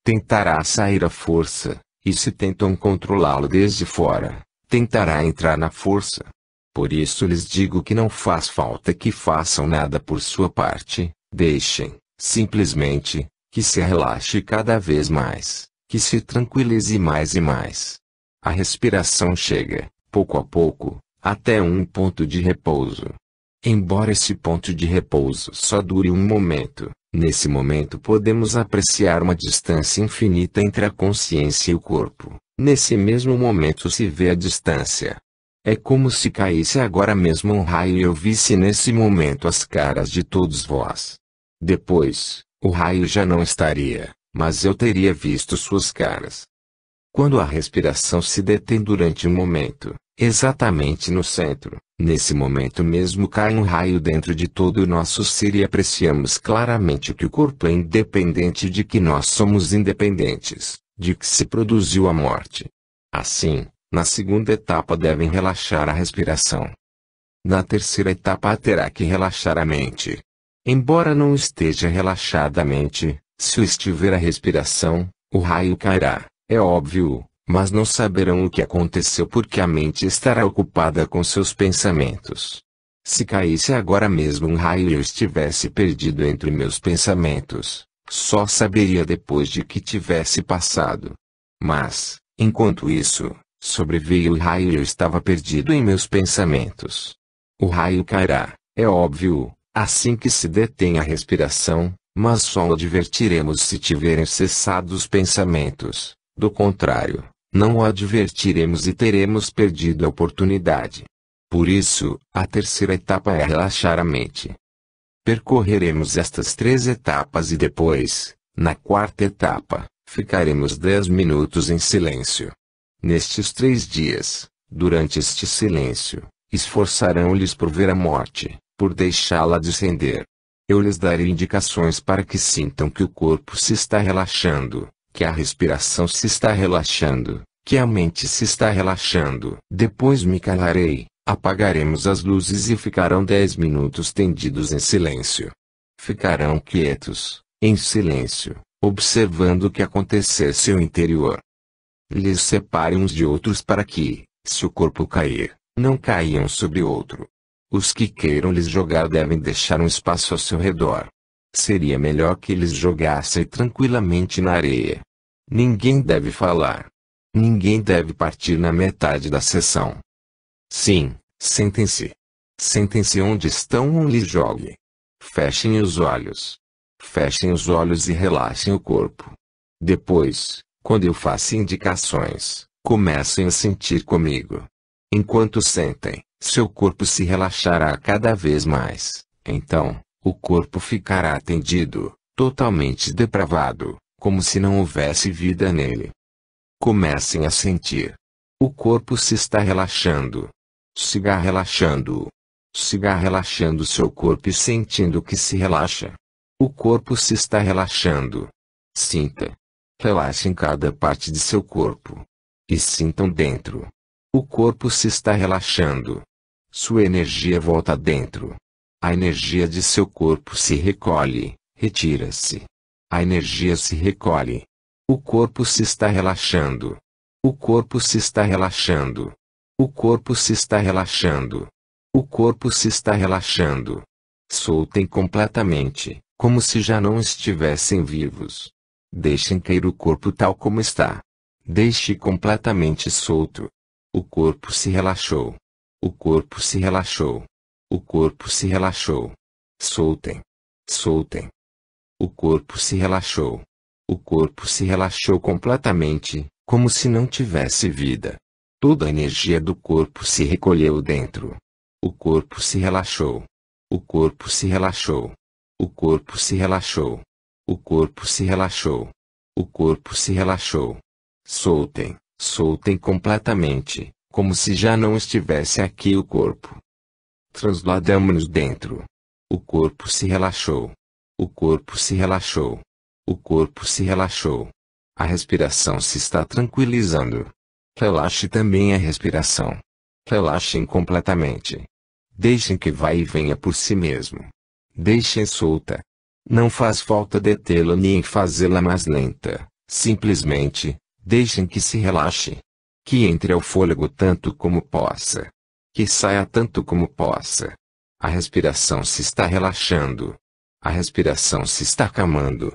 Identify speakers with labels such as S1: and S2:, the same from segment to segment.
S1: tentará sair à força, e se tentam controlá-lo desde fora, tentará entrar na força. Por isso lhes digo que não faz falta que façam nada por sua parte, deixem, simplesmente, que se relaxe cada vez mais, que se tranquilize mais e mais. A respiração chega, pouco a pouco, até um ponto de repouso. Embora esse ponto de repouso só dure um momento, nesse momento podemos apreciar uma distância infinita entre a consciência e o corpo. Nesse mesmo momento se vê a distância. É como se caísse agora mesmo um raio e eu visse nesse momento as caras de todos vós. Depois, o raio já não estaria, mas eu teria visto suas caras. Quando a respiração se detém durante um momento, exatamente no centro, nesse momento mesmo cai um raio dentro de todo o nosso ser e apreciamos claramente que o corpo é independente, de que nós somos independentes, de que se produziu a morte. Assim, na segunda etapa devem relaxar a respiração. Na terceira etapa terá que relaxar a mente. Embora não esteja relaxada a mente, se o estiver a respiração, o raio cairá, é óbvio, mas não saberão o que aconteceu porque a mente estará ocupada com seus pensamentos. Se caísse agora mesmo um raio e eu estivesse perdido entre meus pensamentos, só saberia depois de que tivesse passado. Mas, enquanto isso, sobreveio o raio e eu estava perdido em meus pensamentos. O raio cairá, é óbvio, assim que se detém a respiração, mas só o advertiremos se tiverem cessado os pensamentos. Do contrário, não o advertiremos e teremos perdido a oportunidade. Por isso, a terceira etapa é relaxar a mente. Percorreremos estas 3 etapas e depois, na quarta etapa, ficaremos 10 minutos em silêncio. Nestes 3 dias, durante este silêncio, esforçarão-lhes por ver a morte, por deixá-la descender. Eu lhes darei indicações para que sintam que o corpo se está relaxando, que a respiração se está relaxando, que a mente se está relaxando. Depois me calarei, apagaremos as luzes e ficarão 10 minutos tendidos em silêncio. Ficarão quietos, em silêncio, observando o que acontecer em seu interior. Lhes separe uns de outros para que, se o corpo cair, não caiam sobre outro. Os que queiram lhes jogar devem deixar um espaço ao seu redor. Seria melhor que eles jogassem tranquilamente na areia. Ninguém deve falar. Ninguém deve partir na metade da sessão. Sim, sentem-se. Sentem-se onde estão ou lhes jogue. Fechem os olhos. Fechem os olhos e relaxem o corpo. Depois, quando eu faço indicações, comecem a sentir comigo. Enquanto sentem, seu corpo se relaxará cada vez mais. Então, o corpo ficará tendido, totalmente depravado, como se não houvesse vida nele. Comecem a sentir. O corpo se está relaxando. Siga relaxando-o. Siga relaxando seu corpo e sentindo que se relaxa. O corpo se está relaxando. Sinta. Relaxem cada parte de seu corpo. E sintam dentro. O corpo se está relaxando. Sua energia volta dentro. A energia de seu corpo se recolhe, retira-se. A energia se recolhe. O corpo se está relaxando. O corpo se está relaxando. O corpo se está relaxando. O corpo se está relaxando. Soltem completamente, como se já não estivessem vivos. Deixem cair o corpo tal como está. Deixe completamente solto. O corpo se relaxou. O corpo se relaxou. O corpo se relaxou. Soltem. Soltem. O corpo se relaxou. O corpo se relaxou completamente, como se não tivesse vida. Toda a energia do corpo se recolheu dentro. O corpo se relaxou. O corpo se relaxou. O corpo se relaxou. O corpo se relaxou. O corpo se relaxou. Soltem, soltem completamente, como se já não estivesse aqui o corpo. Trasladamo-nos dentro. O corpo se relaxou. O corpo se relaxou. O corpo se relaxou. A respiração se está tranquilizando. Relaxe também a respiração. Relaxem completamente. Deixem que vá e venha por si mesmo. Deixem solta. Não faz falta detê-la nem fazê-la mais lenta. Simplesmente, deixem que se relaxe. Que entre ao fôlego tanto como possa. Que saia tanto como possa. A respiração se está relaxando. A respiração se está acalmando.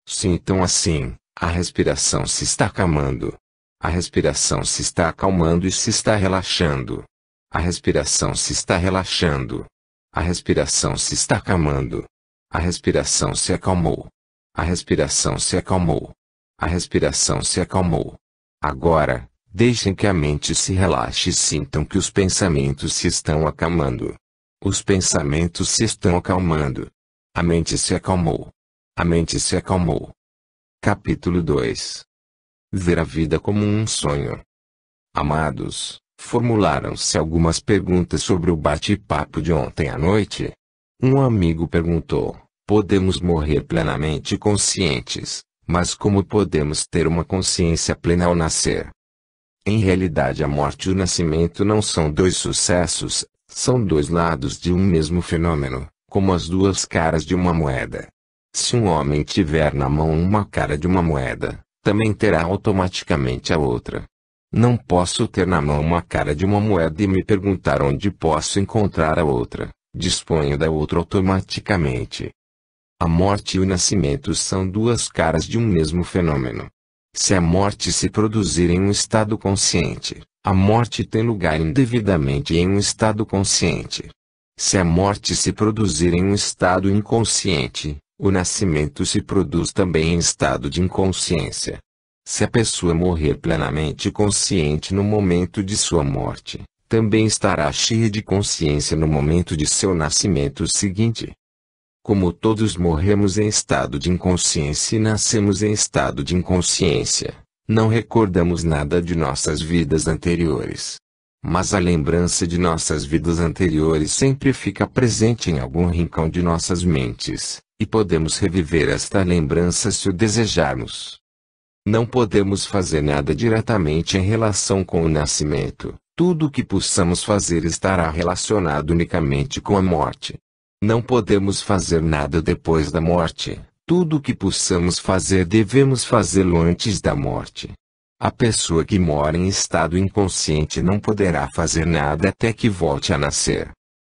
S1: Sintam assim, a respiração se está acalmando. A respiração se está acalmando e se está relaxando. A respiração se está relaxando. A respiração se está acalmando. A respiração se acalmou. A respiração se acalmou. A respiração se acalmou. Agora, deixem que a mente se relaxe e sintam que os pensamentos se estão acalmando. Os pensamentos se estão acalmando. A mente se acalmou. A mente se acalmou. Capítulo 2. Ver a vida como um sonho. Amados, formularam-se algumas perguntas sobre o bate-papo de ontem à noite. Um amigo perguntou: podemos morrer plenamente conscientes, mas como podemos ter uma consciência plena ao nascer? Em realidade, a morte e o nascimento não são dois sucessos, são dois lados de um mesmo fenômeno, como as duas caras de uma moeda. Se um homem tiver na mão uma cara de uma moeda, também terá automaticamente a outra. Não posso ter na mão uma cara de uma moeda e me perguntar onde posso encontrar a outra. Disponho da outra automaticamente. A morte e o nascimento são duas caras de um mesmo fenômeno. Se a morte se produzir em um estado consciente, a morte tem lugar indevidamente em um estado consciente. Se a morte se produzir em um estado inconsciente, o nascimento se produz também em estado de inconsciência. Se a pessoa morrer plenamente consciente no momento de sua morte, também estará cheia de consciência no momento de seu nascimento seguinte. Como todos morremos em estado de inconsciência e nascemos em estado de inconsciência, não recordamos nada de nossas vidas anteriores. Mas a lembrança de nossas vidas anteriores sempre fica presente em algum rincão de nossas mentes, e podemos reviver esta lembrança se o desejarmos. Não podemos fazer nada diretamente em relação com o nascimento. Tudo o que possamos fazer estará relacionado unicamente com a morte. Não podemos fazer nada depois da morte. Tudo o que possamos fazer devemos fazê-lo antes da morte. A pessoa que mora em estado inconsciente não poderá fazer nada até que volte a nascer.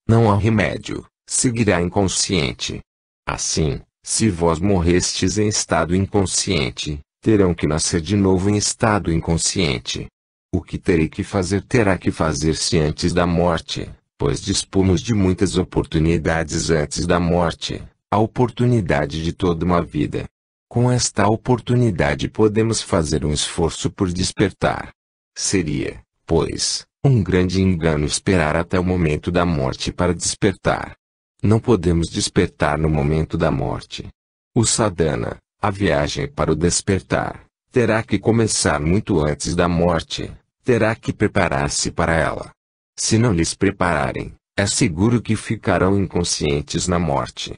S1: Não há remédio, seguirá inconsciente. Assim, se vós morrestes em estado inconsciente, terão que nascer de novo em estado inconsciente. O que terei que fazer terá que fazer-se antes da morte, pois dispomos de muitas oportunidades antes da morte, a oportunidade de toda uma vida. Com esta oportunidade podemos fazer um esforço por despertar. Seria, pois, um grande engano esperar até o momento da morte para despertar. Não podemos despertar no momento da morte. O sadhana, a viagem para o despertar, terá que começar muito antes da morte, terá que preparar-se para ela. Se não lhes prepararem, é seguro que ficarão inconscientes na morte.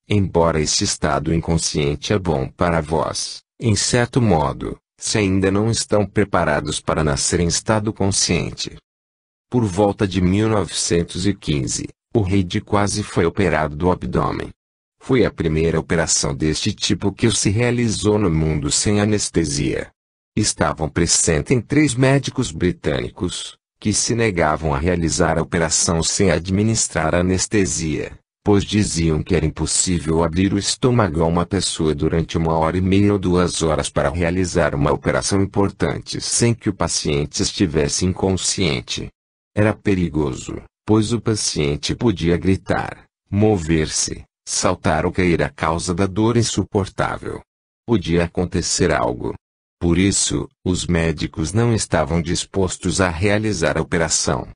S1: Embora este estado inconsciente é bom para vós, em certo modo, se ainda não estão preparados para nascer em estado consciente. Por volta de 1915, o rei de quase foi operado do abdômen. Foi a primeira operação deste tipo que se realizou no mundo sem anestesia. Estavam presentes 3 médicos britânicos, que se negavam a realizar a operação sem administrar anestesia, pois diziam que era impossível abrir o estômago a uma pessoa durante 1h30 ou 2 horas para realizar uma operação importante sem que o paciente estivesse inconsciente. Era perigoso, pois o paciente podia gritar, mover-se, saltar ou cair a causa da dor insuportável. Podia acontecer algo. Por isso, os médicos não estavam dispostos a realizar a operação.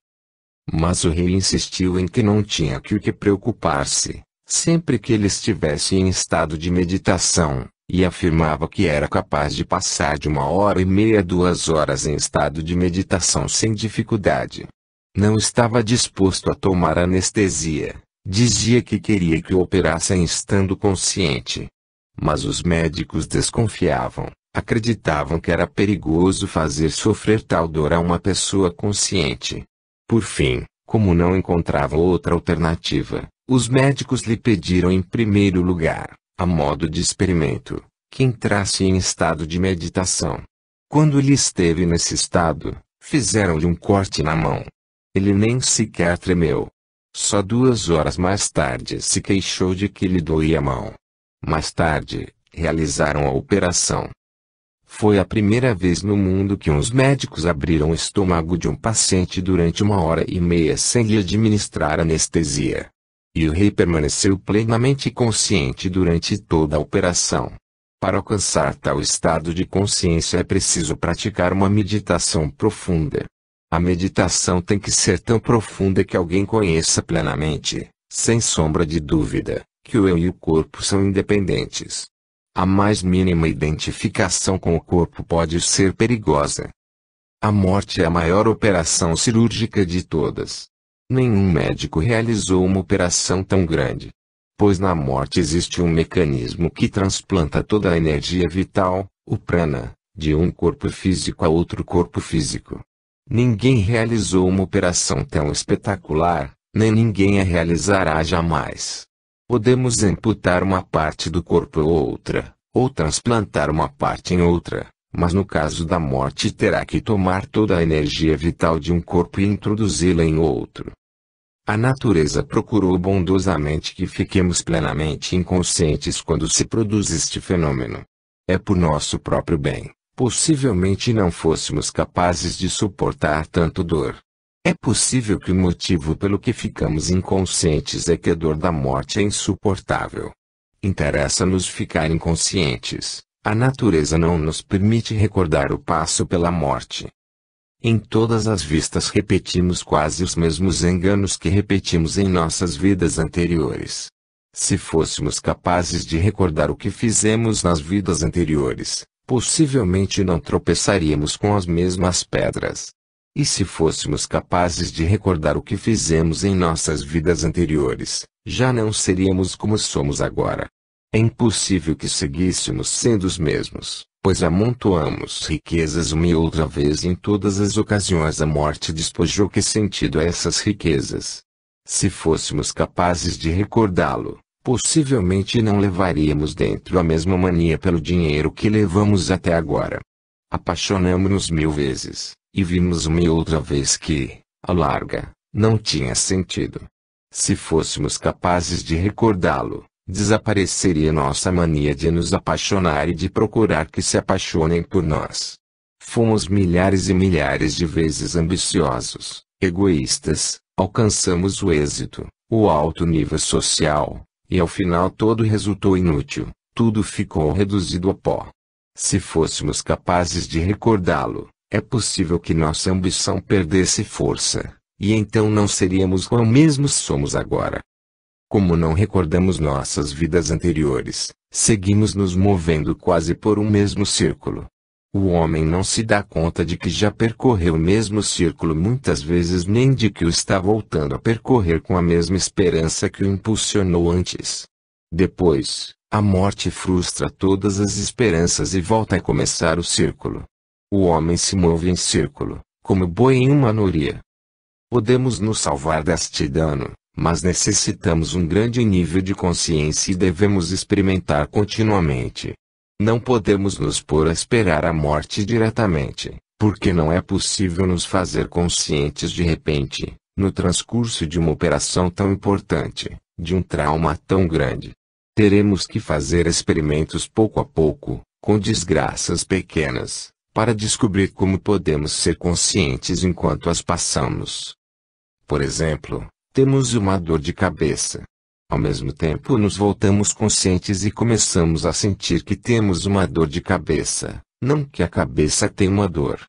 S1: Mas o rei insistiu em que não tinha que preocupar-se, sempre que ele estivesse em estado de meditação, e afirmava que era capaz de passar de 1h30 a 2 horas em estado de meditação sem dificuldade. Não estava disposto a tomar anestesia, dizia que queria que o operassem estando consciente. Mas os médicos desconfiavam, acreditavam que era perigoso fazer sofrer tal dor a uma pessoa consciente. Por fim, como não encontravam outra alternativa, os médicos lhe pediram em primeiro lugar, a modo de experimento, que entrasse em estado de meditação. Quando ele esteve nesse estado, fizeram-lhe um corte na mão. Ele nem sequer tremeu. Só 2 horas mais tarde se queixou de que lhe doía a mão. Mais tarde, realizaram a operação. Foi a primeira vez no mundo que uns médicos abriram o estômago de um paciente durante 1h30 sem lhe administrar anestesia. E o rei permaneceu plenamente consciente durante toda a operação. Para alcançar tal estado de consciência é preciso praticar uma meditação profunda. A meditação tem que ser tão profunda que alguém conheça plenamente, sem sombra de dúvida, que o eu e o corpo são independentes. A mais mínima identificação com o corpo pode ser perigosa. A morte é a maior operação cirúrgica de todas. Nenhum médico realizou uma operação tão grande. Pois na morte existe um mecanismo que transplanta toda a energia vital, o prana, de um corpo físico a outro corpo físico. Ninguém realizou uma operação tão espetacular, nem ninguém a realizará jamais. Podemos amputar uma parte do corpo ou outra, ou transplantar uma parte em outra, mas no caso da morte terá que tomar toda a energia vital de um corpo e introduzi-la em outro. A natureza procurou bondosamente que fiquemos plenamente inconscientes quando se produz este fenômeno. É por nosso próprio bem. Possivelmente não fôssemos capazes de suportar tanto dor. É possível que o motivo pelo que ficamos inconscientes é que a dor da morte é insuportável. Interessa-nos ficar inconscientes. A natureza não nos permite recordar o passo pela morte. Em todas as vistas repetimos quase os mesmos enganos que repetimos em nossas vidas anteriores. Se fôssemos capazes de recordar o que fizemos nas vidas anteriores, possivelmente não tropeçaríamos com as mesmas pedras. E se fôssemos capazes de recordar o que fizemos em nossas vidas anteriores, já não seríamos como somos agora. É impossível que seguíssemos sendo os mesmos, pois amontoamos riquezas uma e outra vez e em todas as ocasiões a morte despojou que sentido a essas riquezas. Se fôssemos capazes de recordá-lo, possivelmente não levaríamos dentro a mesma mania pelo dinheiro que levamos até agora. Apaixonamo-nos 1000 vezes, e vimos uma e outra vez que, à larga, não tinha sentido. Se fôssemos capazes de recordá-lo, desapareceria nossa mania de nos apaixonar e de procurar que se apaixonem por nós. Fomos milhares e milhares de vezes ambiciosos, egoístas, alcançamos o êxito, o alto nível social, e ao final todo resultou inútil, tudo ficou reduzido a pó. Se fôssemos capazes de recordá-lo, é possível que nossa ambição perdesse força, e então não seríamos como mesmos somos agora. Como não recordamos nossas vidas anteriores, seguimos nos movendo quase por um mesmo círculo. O homem não se dá conta de que já percorreu o mesmo círculo muitas vezes nem de que o está voltando a percorrer com a mesma esperança que o impulsionou antes. Depois, a morte frustra todas as esperanças e volta a começar o círculo. O homem se move em círculo, como boi em uma noria. Podemos nos salvar deste dano, mas necessitamos um grande nível de consciência e devemos experimentar continuamente. Não podemos nos pôr a esperar a morte diretamente, porque não é possível nos fazer conscientes de repente, no transcurso de uma operação tão importante, de um trauma tão grande. Teremos que fazer experimentos pouco a pouco, com desgraças pequenas, para descobrir como podemos ser conscientes enquanto as passamos. Por exemplo, temos uma dor de cabeça. Ao mesmo tempo nos voltamos conscientes e começamos a sentir que temos uma dor de cabeça, não que a cabeça tenha uma dor.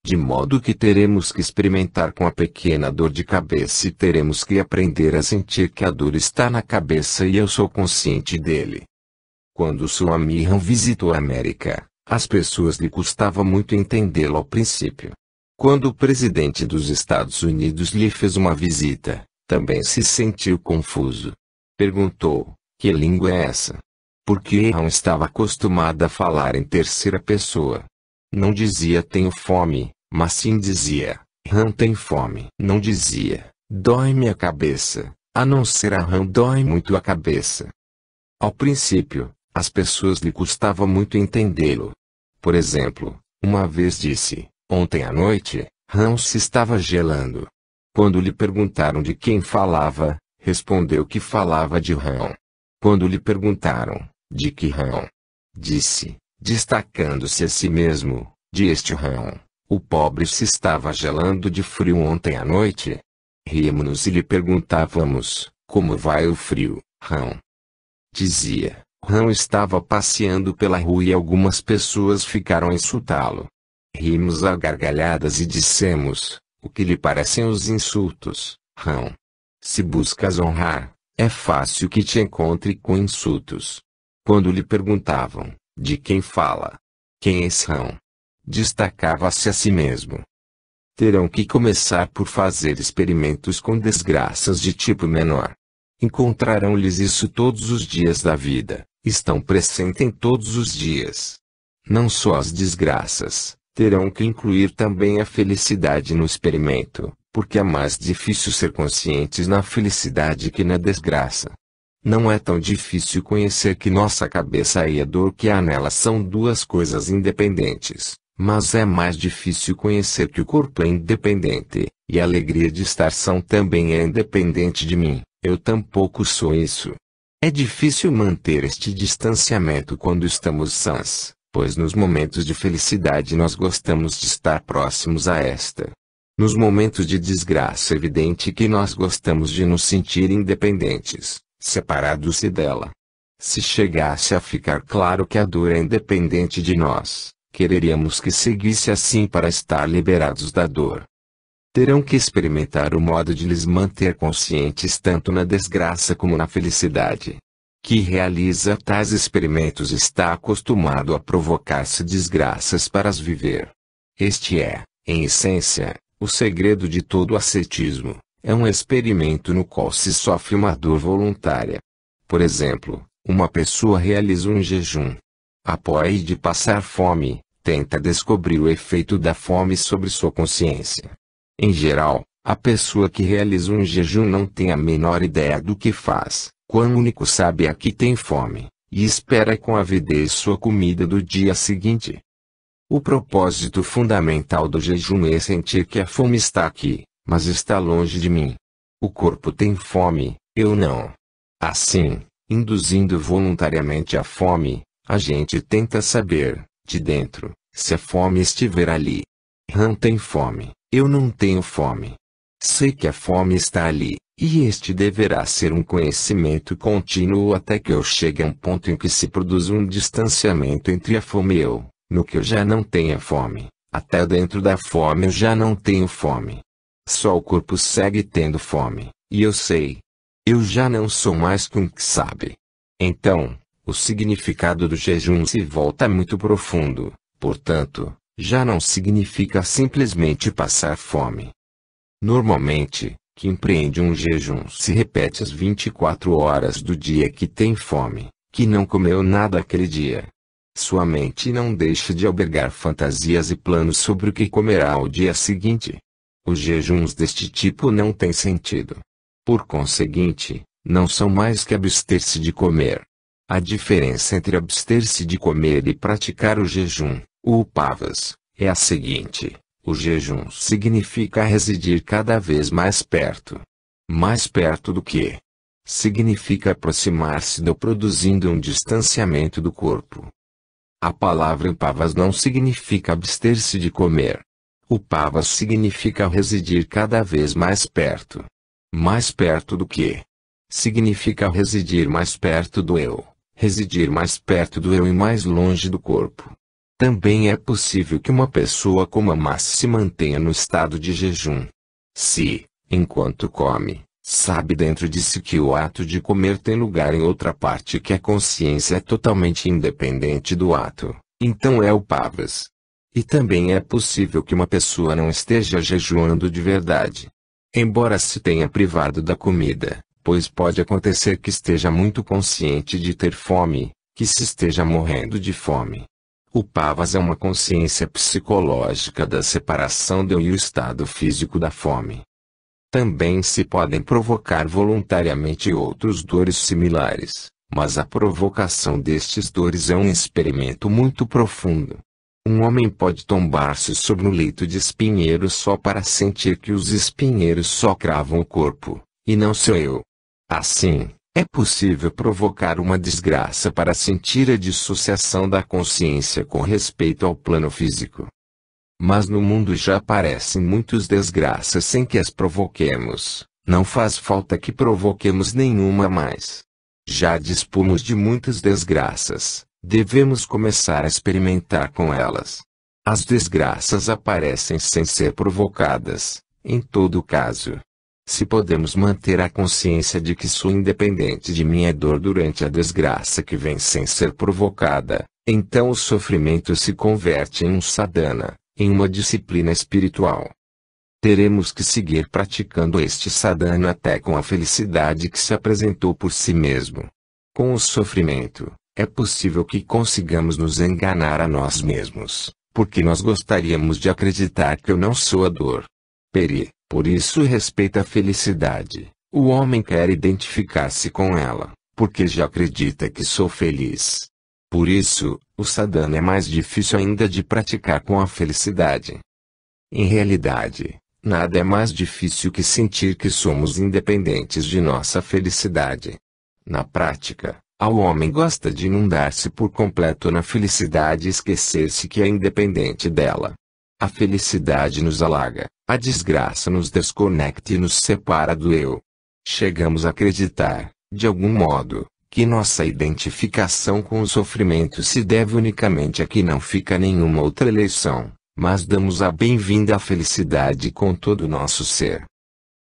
S1: De modo que teremos que experimentar com a pequena dor de cabeça e teremos que aprender a sentir que a dor está na cabeça e eu sou consciente dele. Quando Swami Ram visitou a América, as pessoas lhe custava muito entendê-lo ao princípio. Quando o presidente dos Estados Unidos lhe fez uma visita, também se sentiu confuso. Perguntou, que língua é essa? Porque Ram estava acostumado a falar em terceira pessoa. Não dizia tenho fome, mas sim dizia, Ram tem fome. Não dizia, dói-me a cabeça, a não ser a Ram dói muito a cabeça. Ao princípio, As pessoas lhe custava muito entendê-lo. Por exemplo, uma vez disse, ontem à noite, Hans estava gelando. Quando lhe perguntaram de quem falava, respondeu que falava de Hans. Quando lhe perguntaram, de que Hans? Disse, destacando-se a si mesmo, de este Hans. O pobre se estava gelando de frio ontem à noite. Ríamos e lhe perguntávamos, como vai o frio, Hans? Dizia, Hans estava passeando pela rua e algumas pessoas ficaram a insultá-lo. Rimos a gargalhadas e dissemos, o que lhe parecem os insultos, Hans? Se buscas honrar, é fácil que te encontre com insultos. Quando lhe perguntavam, de quem fala? Quem é esse Hans? Destacava-se a si mesmo. Terão que começar por fazer experimentos com desgraças de tipo menor. Encontrarão-lhes isso todos os dias da vida, estão presentes em todos os dias. Não só as desgraças, terão que incluir também a felicidade no experimento, porque é mais difícil ser conscientes na felicidade que na desgraça. Não é tão difícil conhecer que nossa cabeça e a dor que há nela são duas coisas independentes, mas é mais difícil conhecer que o corpo é independente, e a alegria de estar são também é independente de mim. Eu tampouco sou isso. É difícil manter este distanciamento quando estamos sãs, pois nos momentos de felicidade nós gostamos de estar próximos a esta. Nos momentos de desgraça é evidente que nós gostamos de nos sentir independentes, separados dela. Se chegasse a ficar claro que a dor é independente de nós, quereríamos que seguisse assim para estar liberados da dor. Terão que experimentar o modo de lhes manter conscientes tanto na desgraça como na felicidade. Que realiza tais experimentos está acostumado a provocar-se desgraças para as viver. Este é, em essência, o segredo de todo o ascetismo. É um experimento no qual se sofre uma dor voluntária. Por exemplo, uma pessoa realiza um jejum. Após de passar fome, tenta descobrir o efeito da fome sobre sua consciência. Em geral, a pessoa que realiza um jejum não tem a menor ideia do que faz, quando único sabe é que tem fome, e espera com avidez sua comida do dia seguinte. O propósito fundamental do jejum é sentir que a fome está aqui, mas está longe de mim. O corpo tem fome, eu não. Assim, induzindo voluntariamente a fome, a gente tenta saber, de dentro, se a fome estiver ali. Hans tem fome. Eu não tenho fome. Sei que a fome está ali, e este deverá ser um conhecimento contínuo até que eu chegue a um ponto em que se produz um distanciamento entre a fome e eu, no que eu já não tenha fome, até dentro da fome eu já não tenho fome. Só o corpo segue tendo fome, e eu sei. Eu já não sou mais que um que sabe. Então, o significado do jejum se volta muito profundo, portanto, já não significa simplesmente passar fome. Normalmente, quem empreende um jejum se repete as 24 horas do dia que tem fome, que não comeu nada aquele dia. Sua mente não deixa de albergar fantasias e planos sobre o que comerá ao dia seguinte. Os jejuns deste tipo não têm sentido. Por conseguinte, não são mais que abster-se de comer. A diferença entre abster-se de comer e praticar o jejum, o upavas, é a seguinte: o jejum significa residir cada vez mais perto. Mais perto do que? Significa aproximar-se do produzindo um distanciamento do corpo. A palavra upavas não significa abster-se de comer. Upavas significa residir cada vez mais perto. Mais perto do que? Significa residir mais perto do eu, residir mais perto do eu e mais longe do corpo. Também é possível que uma pessoa coma mas se mantenha no estado de jejum. Se, enquanto come, sabe dentro de si que o ato de comer tem lugar em outra parte que a consciência é totalmente independente do ato, então é upavas. E também é possível que uma pessoa não esteja jejuando de verdade, embora se tenha privado da comida, pois pode acontecer que esteja muito consciente de ter fome, que se esteja morrendo de fome. Upavas é uma consciência psicológica da separação do eu e o estado físico da fome. Também se podem provocar voluntariamente outros dores similares, Mas a provocação destes dores é um experimento muito profundo. Um homem pode tombar-se sobre um leito de espinheiros só para sentir que os espinheiros só cravam o corpo, e não sou eu. Assim, é possível provocar uma desgraça para sentir a dissociação da consciência com respeito ao plano físico. Mas no mundo já aparecem muitas desgraças sem que as provoquemos, não faz falta que provoquemos nenhuma mais. Já dispomos de muitas desgraças, devemos começar a experimentar com elas. As desgraças aparecem sem ser provocadas, em todo caso. Se podemos manter a consciência de que sou independente de minha dor durante a desgraça que vem sem ser provocada, então o sofrimento se converte em um sadhana, em uma disciplina espiritual. Teremos que seguir praticando este sadhana até com a felicidade que se apresentou por si mesmo. Com o sofrimento, é possível que consigamos nos enganar a nós mesmos, porque nós gostaríamos de acreditar que eu não sou a dor. Por isso respeita a felicidade. O homem quer identificar-se com ela, porque já acredita que sou feliz. Por isso, o sadhana é mais difícil ainda de praticar com a felicidade. Em realidade, nada é mais difícil que sentir que somos independentes de nossa felicidade. Na prática, o homem gosta de inundar-se por completo na felicidade e esquecer-se que é independente dela. A felicidade nos alaga, a desgraça nos desconecta e nos separa do eu. Chegamos a acreditar, de algum modo, que nossa identificação com o sofrimento se deve unicamente a que não fica nenhuma outra eleição, mas damos a bem-vinda à felicidade com todo o nosso ser.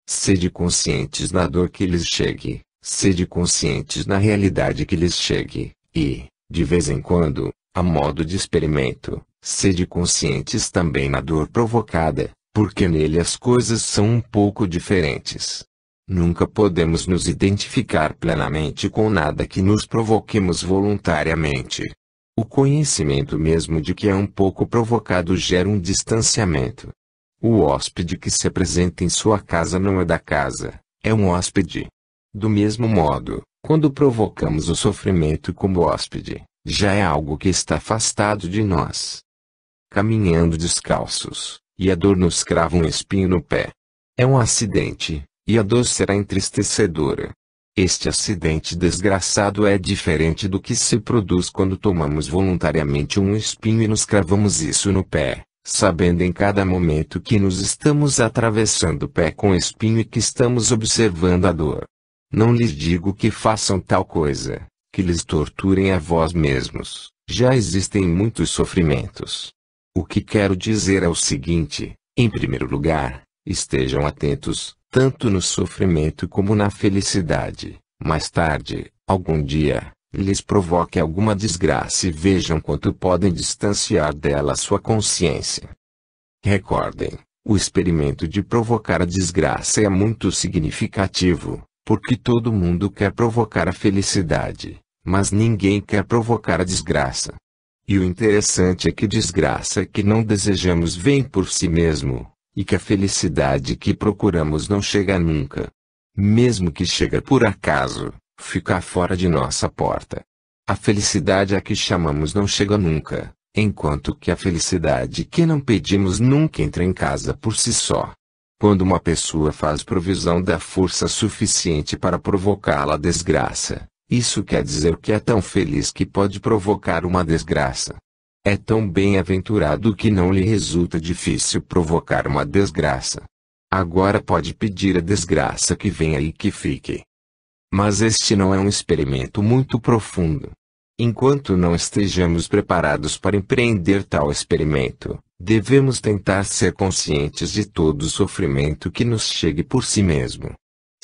S1: Sede conscientes na dor que lhes chegue, sede conscientes na realidade que lhes chegue, e, de vez em quando, a modo de experimento, sede conscientes também na dor provocada, porque nele as coisas são um pouco diferentes. Nunca podemos nos identificar plenamente com nada que nos provoquemos voluntariamente. O conhecimento mesmo de que é um pouco provocado gera um distanciamento. O hóspede que se apresenta em sua casa não é da casa, é um hóspede. Do mesmo modo, quando provocamos o sofrimento como hóspede, já é algo que está afastado de nós. Caminhando descalços, e a dor nos crava um espinho no pé. É um acidente, e a dor será entristecedora. Este acidente desgraçado é diferente do que se produz quando tomamos voluntariamente um espinho e nos cravamos isso no pé, sabendo em cada momento que nos estamos atravessando o pé com espinho e que estamos observando a dor. Não lhes digo que façam tal coisa, que lhes torturem a vós mesmos, já existem muitos sofrimentos. O que quero dizer é o seguinte: em primeiro lugar, estejam atentos, tanto no sofrimento como na felicidade. Mais tarde, algum dia, lhes provoque alguma desgraça e vejam quanto podem distanciar dela sua consciência. Recordem, o experimento de provocar a desgraça é muito significativo, porque todo mundo quer provocar a felicidade, mas ninguém quer provocar a desgraça. E o interessante é que desgraça que não desejamos vem por si mesmo, e que a felicidade que procuramos não chega nunca. Mesmo que chegue por acaso, fica fora de nossa porta. A felicidade a que chamamos não chega nunca, enquanto que a felicidade que não pedimos nunca entra em casa por si só. Quando uma pessoa faz provisão da força suficiente para provocá-la a desgraça, isso quer dizer que é tão feliz que pode provocar uma desgraça. É tão bem-aventurado que não lhe resulta difícil provocar uma desgraça. Agora pode pedir a desgraça que venha e que fique. Mas este não é um experimento muito profundo. Enquanto não estejamos preparados para empreender tal experimento, devemos tentar ser conscientes de todo o sofrimento que nos chegue por si mesmo.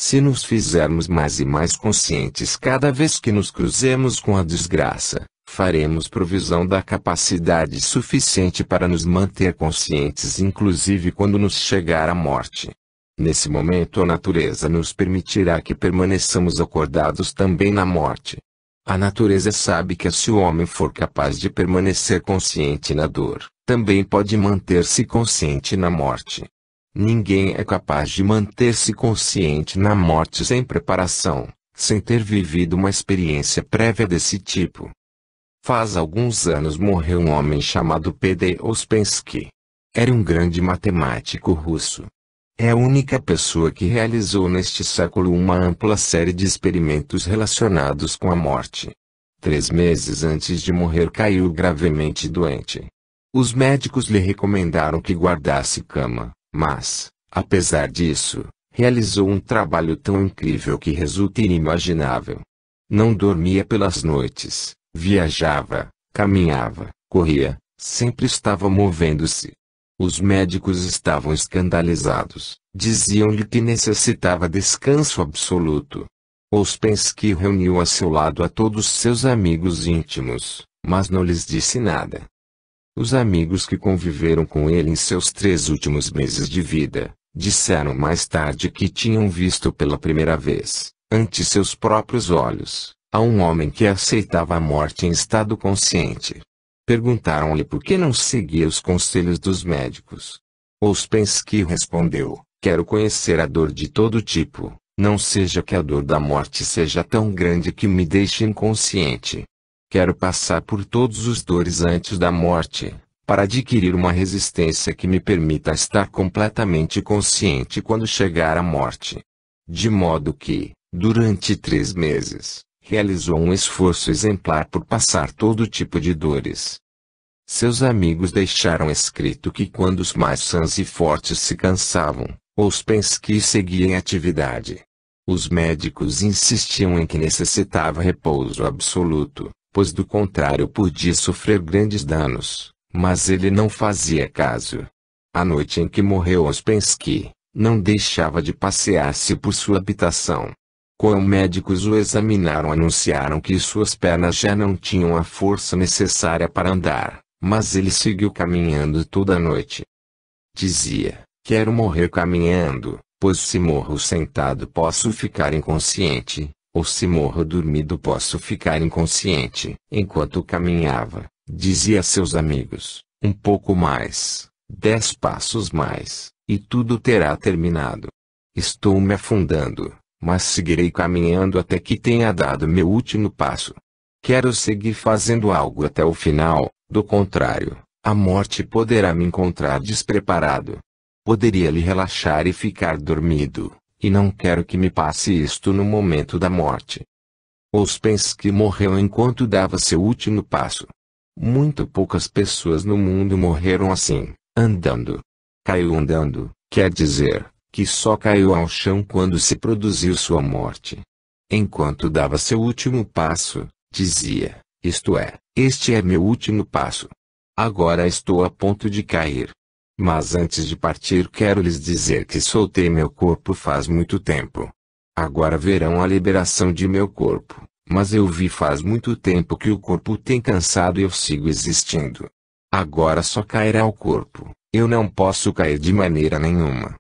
S1: Se nos fizermos mais e mais conscientes cada vez que nos cruzemos com a desgraça, faremos provisão da capacidade suficiente para nos manter conscientes inclusive quando nos chegar a morte. Nesse momento a natureza nos permitirá que permaneçamos acordados também na morte. A natureza sabe que se o homem for capaz de permanecer consciente na dor, também pode manter-se consciente na morte. Ninguém é capaz de manter-se consciente na morte sem preparação, sem ter vivido uma experiência prévia desse tipo. Faz alguns anos morreu um homem chamado P.D. Ouspensky. Era um grande matemático russo. É a única pessoa que realizou neste século uma ampla série de experimentos relacionados com a morte. 3 meses antes de morrer caiu gravemente doente. Os médicos lhe recomendaram que guardasse cama, mas, apesar disso, realizou um trabalho tão incrível que resulta inimaginável. Não dormia pelas noites, viajava, caminhava, corria, sempre estava movendo-se. Os médicos estavam escandalizados, diziam-lhe que necessitava descanso absoluto. Ouspensky reuniu a seu lado a todos seus amigos íntimos, mas não lhes disse nada. Os amigos que conviveram com ele em seus 3 últimos meses de vida, disseram mais tarde que tinham visto pela primeira vez, ante seus próprios olhos, a um homem que aceitava a morte em estado consciente. Perguntaram-lhe por que não seguia os conselhos dos médicos. Ouspensky respondeu: quero conhecer a dor de todo tipo, não seja que a dor da morte seja tão grande que me deixe inconsciente. Quero passar por todos os dores antes da morte, para adquirir uma resistência que me permita estar completamente consciente quando chegar a morte. De modo que, durante 3 meses, realizou um esforço exemplar por passar todo tipo de dores. Seus amigos deixaram escrito que quando os mais sãs e fortes se cansavam, Ouspensky seguia em atividade. Os médicos insistiam em que necessitava repouso absoluto, pois do contrário podia sofrer grandes danos, mas ele não fazia caso. A noite em que morreu Ouspensky, não deixava de passear-se por sua habitação. Quando médicos o examinaram, anunciaram que suas pernas já não tinham a força necessária para andar, mas ele seguiu caminhando toda a noite. Dizia: quero morrer caminhando, pois se morro sentado posso ficar inconsciente, ou se morro dormido posso ficar inconsciente. Enquanto caminhava, dizia a seus amigos: um pouco mais, 10 passos mais, e tudo terá terminado. Estou me afundando, mas seguirei caminhando até que tenha dado meu último passo. Quero seguir fazendo algo até o final, do contrário, a morte poderá me encontrar despreparado. Poderia lhe relaxar e ficar dormido, e não quero que me passe isto no momento da morte. Ouspensky morreu enquanto dava seu último passo. Muito poucas pessoas no mundo morreram assim, andando. Caiu andando, quer dizer, que só caiu ao chão quando se produziu sua morte. Enquanto dava seu último passo, dizia: isto é, este é meu último passo. Agora estou a ponto de cair. Mas antes de partir quero lhes dizer que soltei meu corpo faz muito tempo. Agora verão a liberação de meu corpo, mas eu vi faz muito tempo que o corpo tem cansado e eu sigo existindo. Agora só cairá o corpo, eu não posso cair de maneira nenhuma.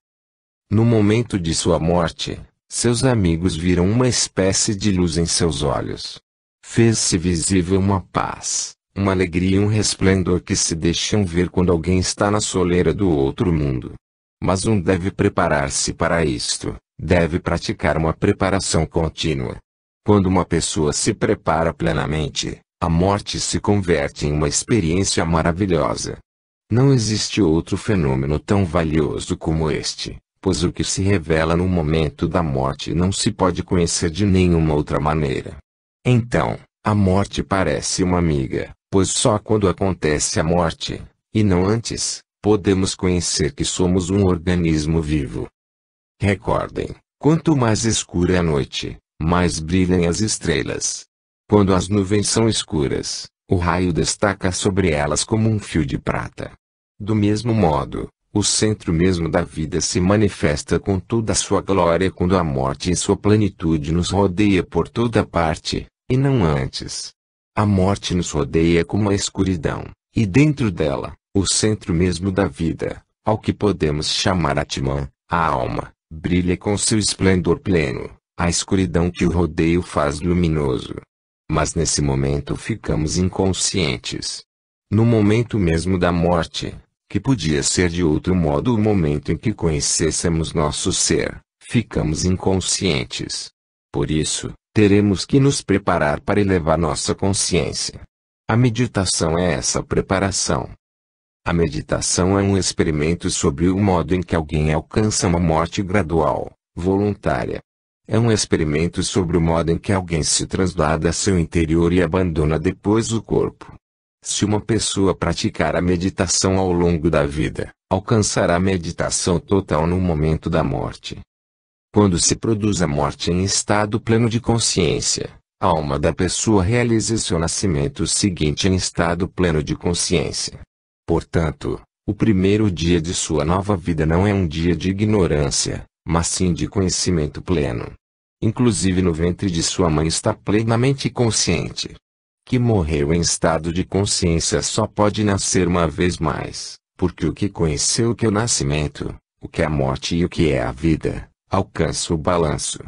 S1: No momento de sua morte, seus amigos viram uma espécie de luz em seus olhos. Fez-se visível uma paz, uma alegria e um resplendor que se deixam ver quando alguém está na soleira do outro mundo. Mas deve preparar-se para isto, deve praticar uma preparação contínua. Quando uma pessoa se prepara plenamente, a morte se converte em uma experiência maravilhosa. Não existe outro fenômeno tão valioso como este, pois o que se revela no momento da morte não se pode conhecer de nenhuma outra maneira. Então, a morte parece uma amiga, pois só quando acontece a morte, e não antes, podemos conhecer que somos um organismo vivo. Recordem, quanto mais escura é a noite, mais brilham as estrelas. Quando as nuvens são escuras, o raio destaca sobre elas como um fio de prata. Do mesmo modo, o centro mesmo da vida se manifesta com toda a sua glória quando a morte em sua plenitude nos rodeia por toda parte, e não antes. A morte nos rodeia como a escuridão, e dentro dela, o centro mesmo da vida, ao que podemos chamar Atman, a alma, brilha com seu esplendor pleno, a escuridão que o rodeia o faz luminoso. Mas nesse momento ficamos inconscientes. No momento mesmo da morte, que podia ser de outro modo o momento em que conhecêssemos nosso ser, ficamos inconscientes. Por isso, Teremos que nos preparar para elevar nossa consciência. A meditação é essa preparação. A meditação é um experimento sobre o modo em que alguém alcança uma morte gradual, voluntária. É um experimento sobre o modo em que alguém se traslada a seu interior e abandona depois o corpo. Se uma pessoa praticar a meditação ao longo da vida, alcançará a meditação total no momento da morte. Quando se produz a morte em estado pleno de consciência, a alma da pessoa realiza seu nascimento seguinte em estado pleno de consciência. Portanto, o primeiro dia de sua nova vida não é um dia de ignorância, mas sim de conhecimento pleno. Inclusive no ventre de sua mãe está plenamente consciente. Que morreu em estado de consciência só pode nascer uma vez mais, porque o que conheceu o que é o nascimento, o que é a morte e o que é a vida, alcança o balanço.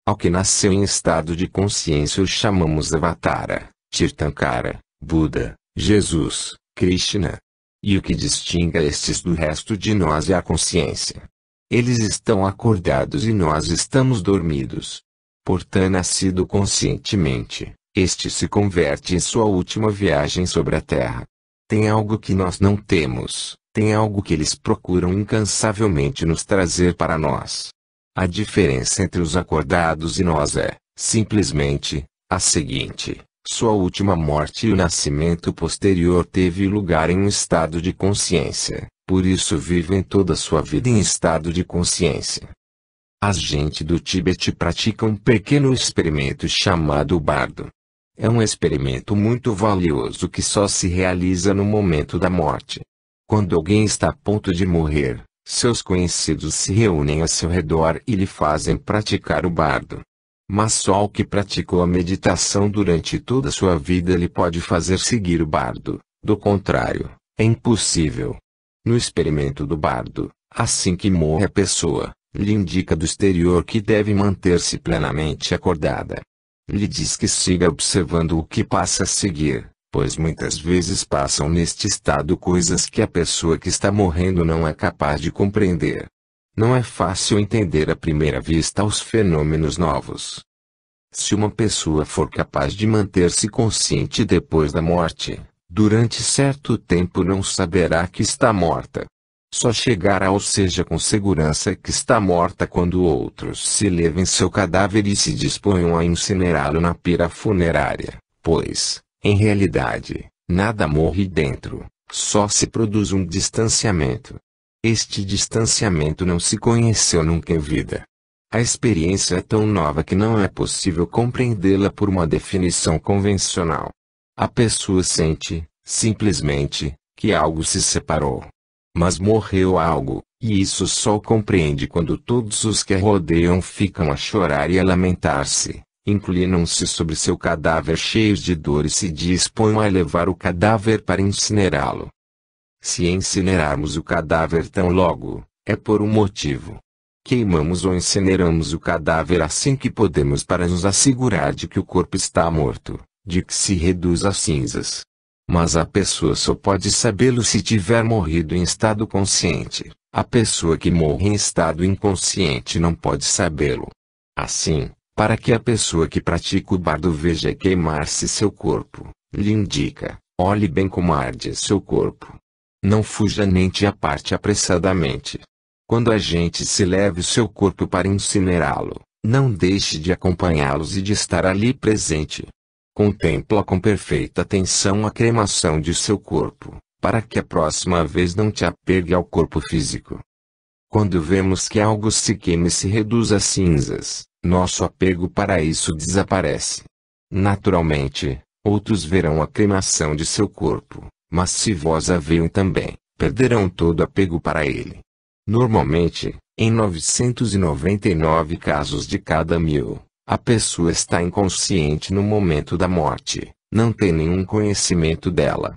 S1: Ao que nasceu em estado de consciência o chamamos Avatara, Tirthankara, Buda, Jesus, Krishna. E o que distingue estes do resto de nós é a consciência. Eles estão acordados e nós estamos dormidos. Por ter nascido conscientemente, este se converte em sua última viagem sobre a Terra. Tem algo que nós não temos, tem algo que eles procuram incansavelmente nos trazer para nós. A diferença entre os acordados e nós é, simplesmente, a seguinte: sua última morte e o nascimento posterior teve lugar em um estado de consciência, por isso vivem toda a sua vida em estado de consciência. As gente do Tibete praticam um pequeno experimento chamado bardo. É um experimento muito valioso que só se realiza no momento da morte. Quando alguém está a ponto de morrer, seus conhecidos se reúnem a seu redor e lhe fazem praticar o bardo. Mas só o que praticou a meditação durante toda a sua vida lhe pode fazer seguir o bardo, do contrário, é impossível. No experimento do bardo, assim que morre a pessoa, lhe indica do exterior que deve manter-se plenamente acordada. Lhe diz que siga observando o que passa a seguir, pois muitas vezes passam neste estado coisas que a pessoa que está morrendo não é capaz de compreender. Não é fácil entender à primeira vista os fenômenos novos. Se uma pessoa for capaz de manter-se consciente depois da morte, durante certo tempo não saberá que está morta. Só chegará ou seja com segurança que está morta quando outros se levem seu cadáver e se disponham a incinerá-lo na pira funerária, pois, em realidade, nada morre dentro, só se produz um distanciamento. Este distanciamento não se conheceu nunca em vida. A experiência é tão nova que não é possível compreendê-la por uma definição convencional. A pessoa sente, simplesmente, que algo se separou. Mas morreu algo, e isso só o compreende quando todos os que a rodeiam ficam a chorar e a lamentar-se, inclinam-se sobre seu cadáver cheios de dor e se dispõem a levar o cadáver para incinerá-lo. Se incinerarmos o cadáver tão logo, é por um motivo. Queimamos ou incineramos o cadáver assim que podemos para nos assegurar de que o corpo está morto, de que se reduz a cinzas. Mas a pessoa só pode sabê-lo se tiver morrido em estado consciente. A pessoa que morre em estado inconsciente não pode sabê-lo. Assim, para que a pessoa que pratica o bardo veja queimar-se seu corpo, lhe indica: olhe bem como arde seu corpo. Não fuja nem te aparte apressadamente. Quando a gente se leve seu corpo para incinerá-lo, não deixe de acompanhá-los e de estar ali presente. Contempla com perfeita atenção a cremação de seu corpo, para que a próxima vez não te apegue ao corpo físico. Quando vemos que algo se queima e se reduz a cinzas, nosso apego para isso desaparece. Naturalmente, outros verão a cremação de seu corpo, mas se vós a veem também, perderão todo apego para ele. Normalmente, em 999 casos de cada 1000, a pessoa está inconsciente no momento da morte, não tem nenhum conhecimento dela.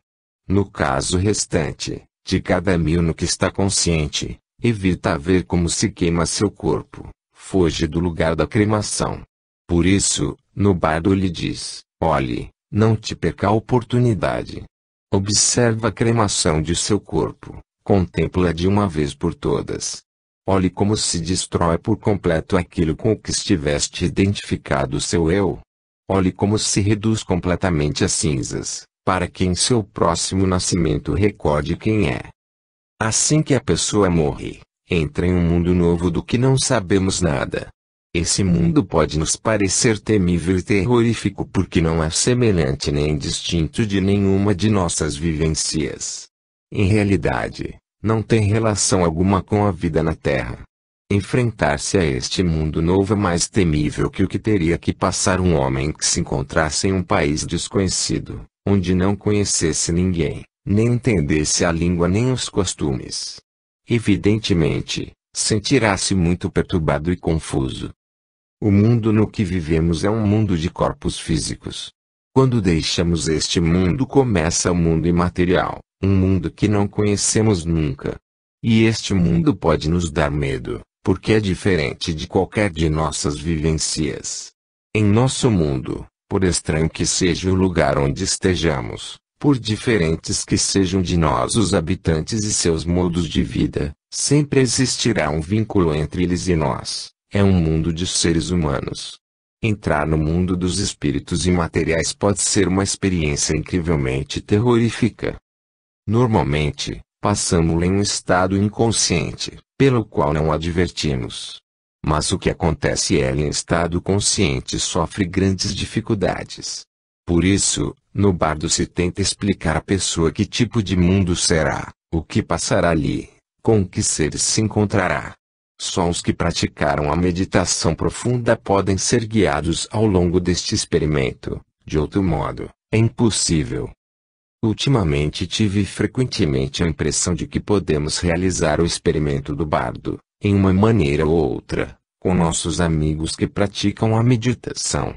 S1: No caso restante, de cada 1000 no que está consciente, evita ver como se queima seu corpo, foge do lugar da cremação. Por isso, no bardo lhe diz: olhe, não te perca a oportunidade. Observa a cremação de seu corpo, contempla de uma vez por todas. Olhe como se destrói por completo aquilo com o que estiveste identificado seu eu. Olhe como se reduz completamente a cinzas, para que em seu próximo nascimento recorde quem é. Assim que a pessoa morre, entra em um mundo novo do que não sabemos nada. Esse mundo pode nos parecer temível e terrorífico porque não é semelhante nem distinto de nenhuma de nossas vivências. Em realidade, não tem relação alguma com a vida na Terra. Enfrentar-se a este mundo novo é mais temível que o que teria que passar um homem que se encontrasse em um país desconhecido, onde não conhecesse ninguém, nem entendesse a língua nem os costumes. Evidentemente, sentirá-se muito perturbado e confuso. O mundo no que vivemos é um mundo de corpos físicos. Quando deixamos este mundo começa o mundo imaterial, um mundo que não conhecemos nunca. E este mundo pode nos dar medo, porque é diferente de qualquer de nossas vivências. Em nosso mundo, por estranho que seja o lugar onde estejamos, por diferentes que sejam de nós os habitantes e seus modos de vida, sempre existirá um vínculo entre eles e nós. É um mundo de seres humanos. Entrar no mundo dos espíritos imateriais pode ser uma experiência incrivelmente terrorífica. Normalmente, passamos em um estado inconsciente, pelo qual não advertimos. Mas o que acontece é em estado consciente sofre grandes dificuldades. Por isso, no bardo se tenta explicar à pessoa que tipo de mundo será, o que passará ali, com que seres se encontrará. Só os que praticaram a meditação profunda podem ser guiados ao longo deste experimento, de outro modo, é impossível. Ultimamente tive frequentemente a impressão de que podemos realizar o experimento do bardo, em uma maneira ou outra, com nossos amigos que praticam a meditação.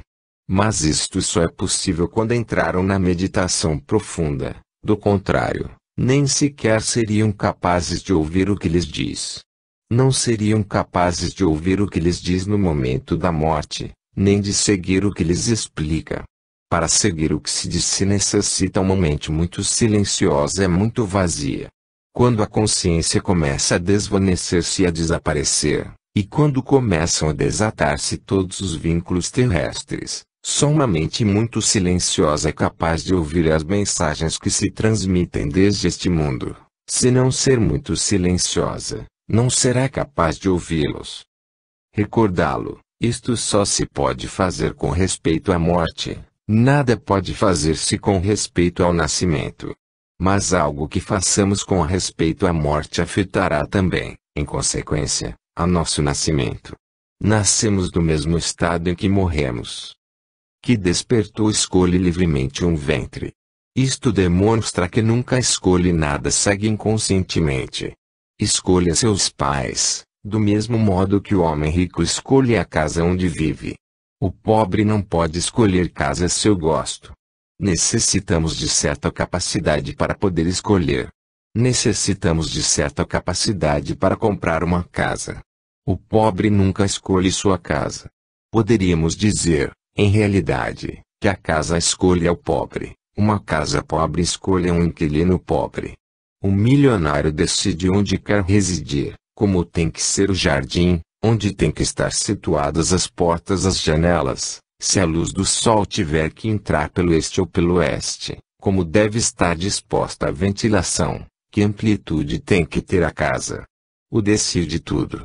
S1: Mas isto só é possível quando entraram na meditação profunda, do contrário, nem sequer seriam capazes de ouvir o que lhes diz. Não seriam capazes de ouvir o que lhes diz no momento da morte, nem de seguir o que lhes explica. Para seguir o que se diz se necessita uma mente muito silenciosa e muito vazia. Quando a consciência começa a desvanecer-se e a desaparecer, e quando começam a desatar-se todos os vínculos terrestres, só uma mente muito silenciosa é capaz de ouvir as mensagens que se transmitem desde este mundo. Se não ser muito silenciosa, não será capaz de ouvi-los. Recordá-lo, isto só se pode fazer com respeito à morte, nada pode fazer-se com respeito ao nascimento. Mas algo que façamos com respeito à morte afetará também, em consequência, a nosso nascimento. Nascemos do mesmo estado em que morremos. Que despertou escolhe livremente um ventre. Isto demonstra que nunca escolhe nada segue inconscientemente. Escolha seus pais, do mesmo modo que o homem rico escolhe a casa onde vive. O pobre não pode escolher casa a seu gosto. Necessitamos de certa capacidade para poder escolher. Necessitamos de certa capacidade para comprar uma casa. O pobre nunca escolhe sua casa. Poderíamos dizer, em realidade, que a casa escolhe ao pobre, uma casa pobre escolhe um inquilino pobre. Um milionário decide onde quer residir, como tem que ser o jardim, onde tem que estar situadas as portas, as janelas, se a luz do sol tiver que entrar pelo este ou pelo oeste, como deve estar disposta a ventilação, que amplitude tem que ter a casa. O decide tudo.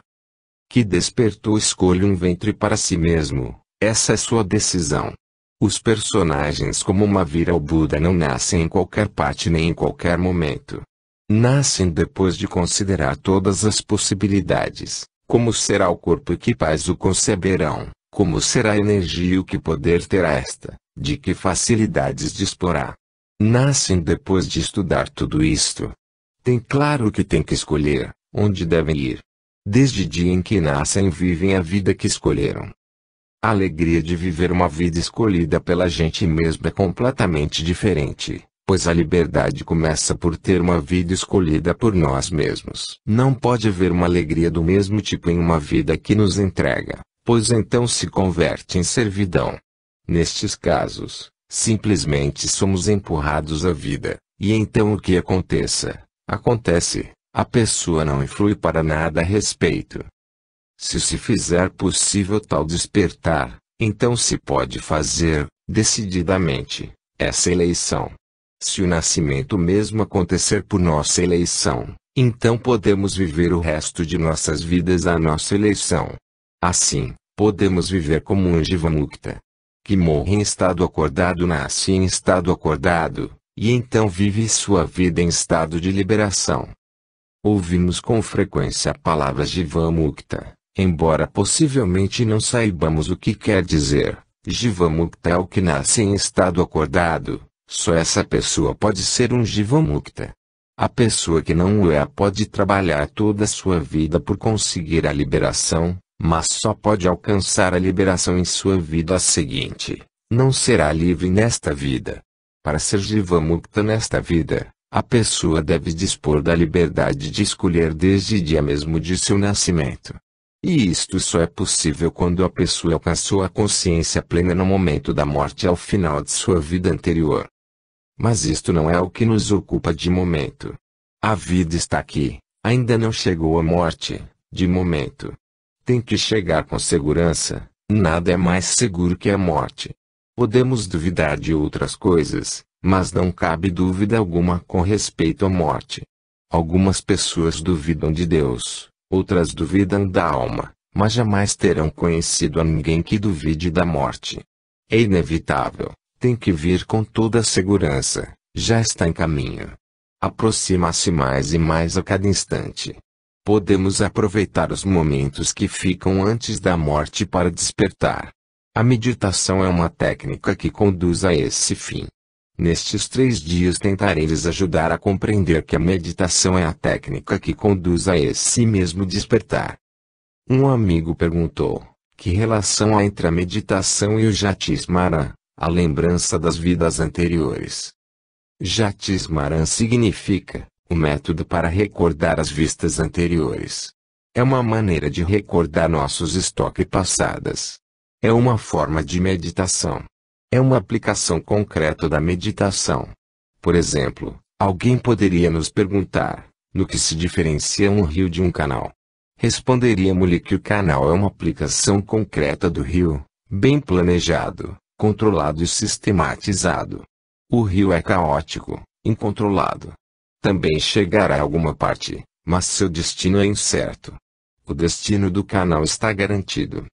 S1: Que despertou escolhe um ventre para si mesmo, essa é sua decisão. Os personagens como Mahavira ou Buda não nascem em qualquer parte nem em qualquer momento. Nascem depois de considerar todas as possibilidades, como será o corpo e que pais o conceberão, como será a energia e o que poder terá esta, de que facilidades disporá. Nascem depois de estudar tudo isto. Tem claro que tem que escolher, onde devem ir. Desde o dia em que nascem vivem a vida que escolheram. A alegria de viver uma vida escolhida pela gente mesma é completamente diferente. Pois a liberdade começa por ter uma vida escolhida por nós mesmos. Não pode haver uma alegria do mesmo tipo em uma vida que nos entrega, pois então se converte em servidão. Nestes casos, simplesmente somos empurrados à vida, e então o que aconteça, acontece, a pessoa não influi para nada a respeito. Se se fizer possível tal despertar, então se pode fazer, decididamente, essa eleição. Se o nascimento mesmo acontecer por nossa eleição, então podemos viver o resto de nossas vidas à nossa eleição. Assim, podemos viver como um Jivamukta, que morre em estado acordado, nasce em estado acordado, e então vive sua vida em estado de liberação. Ouvimos com frequência a palavra Jivamukta, embora possivelmente não saibamos o que quer dizer. Jivamukta é o que nasce em estado acordado. Só essa pessoa pode ser um Jivamukta. A pessoa que não o é pode trabalhar toda a sua vida por conseguir a liberação, mas só pode alcançar a liberação em sua vida seguinte. Não será livre nesta vida. Para ser Jivamukta nesta vida, a pessoa deve dispor da liberdade de escolher desde o dia mesmo de seu nascimento. E isto só é possível quando a pessoa alcançou a consciência plena no momento da morte ao final de sua vida anterior. Mas isto não é o que nos ocupa de momento. A vida está aqui, ainda não chegou a morte, de momento. Tem que chegar com segurança, nada é mais seguro que a morte. Podemos duvidar de outras coisas, mas não cabe dúvida alguma com respeito à morte. Algumas pessoas duvidam de Deus, outras duvidam da alma, mas jamais terão conhecido a ninguém que duvide da morte. É inevitável. Tem que vir com toda a segurança, já está em caminho. Aproxima-se mais e mais a cada instante. Podemos aproveitar os momentos que ficam antes da morte para despertar. A meditação é uma técnica que conduz a esse fim. Nestes 3 dias tentarei lhes ajudar a compreender que a meditação é a técnica que conduz a esse mesmo despertar. Um amigo perguntou, que relação há entre a meditação e o Jatismaran? A lembrança das vidas anteriores. Jatismaran significa o método para recordar as vistas anteriores. É uma maneira de recordar nossos estoques passadas. É uma forma de meditação. É uma aplicação concreta da meditação. Por exemplo, alguém poderia nos perguntar, no que se diferencia um rio de um canal? Responderíamos-lhe que o canal é uma aplicação concreta do rio, bem planejado, controlado e sistematizado. O rio é caótico, incontrolado. Também chegará a alguma parte, mas seu destino é incerto. O destino do canal está garantido.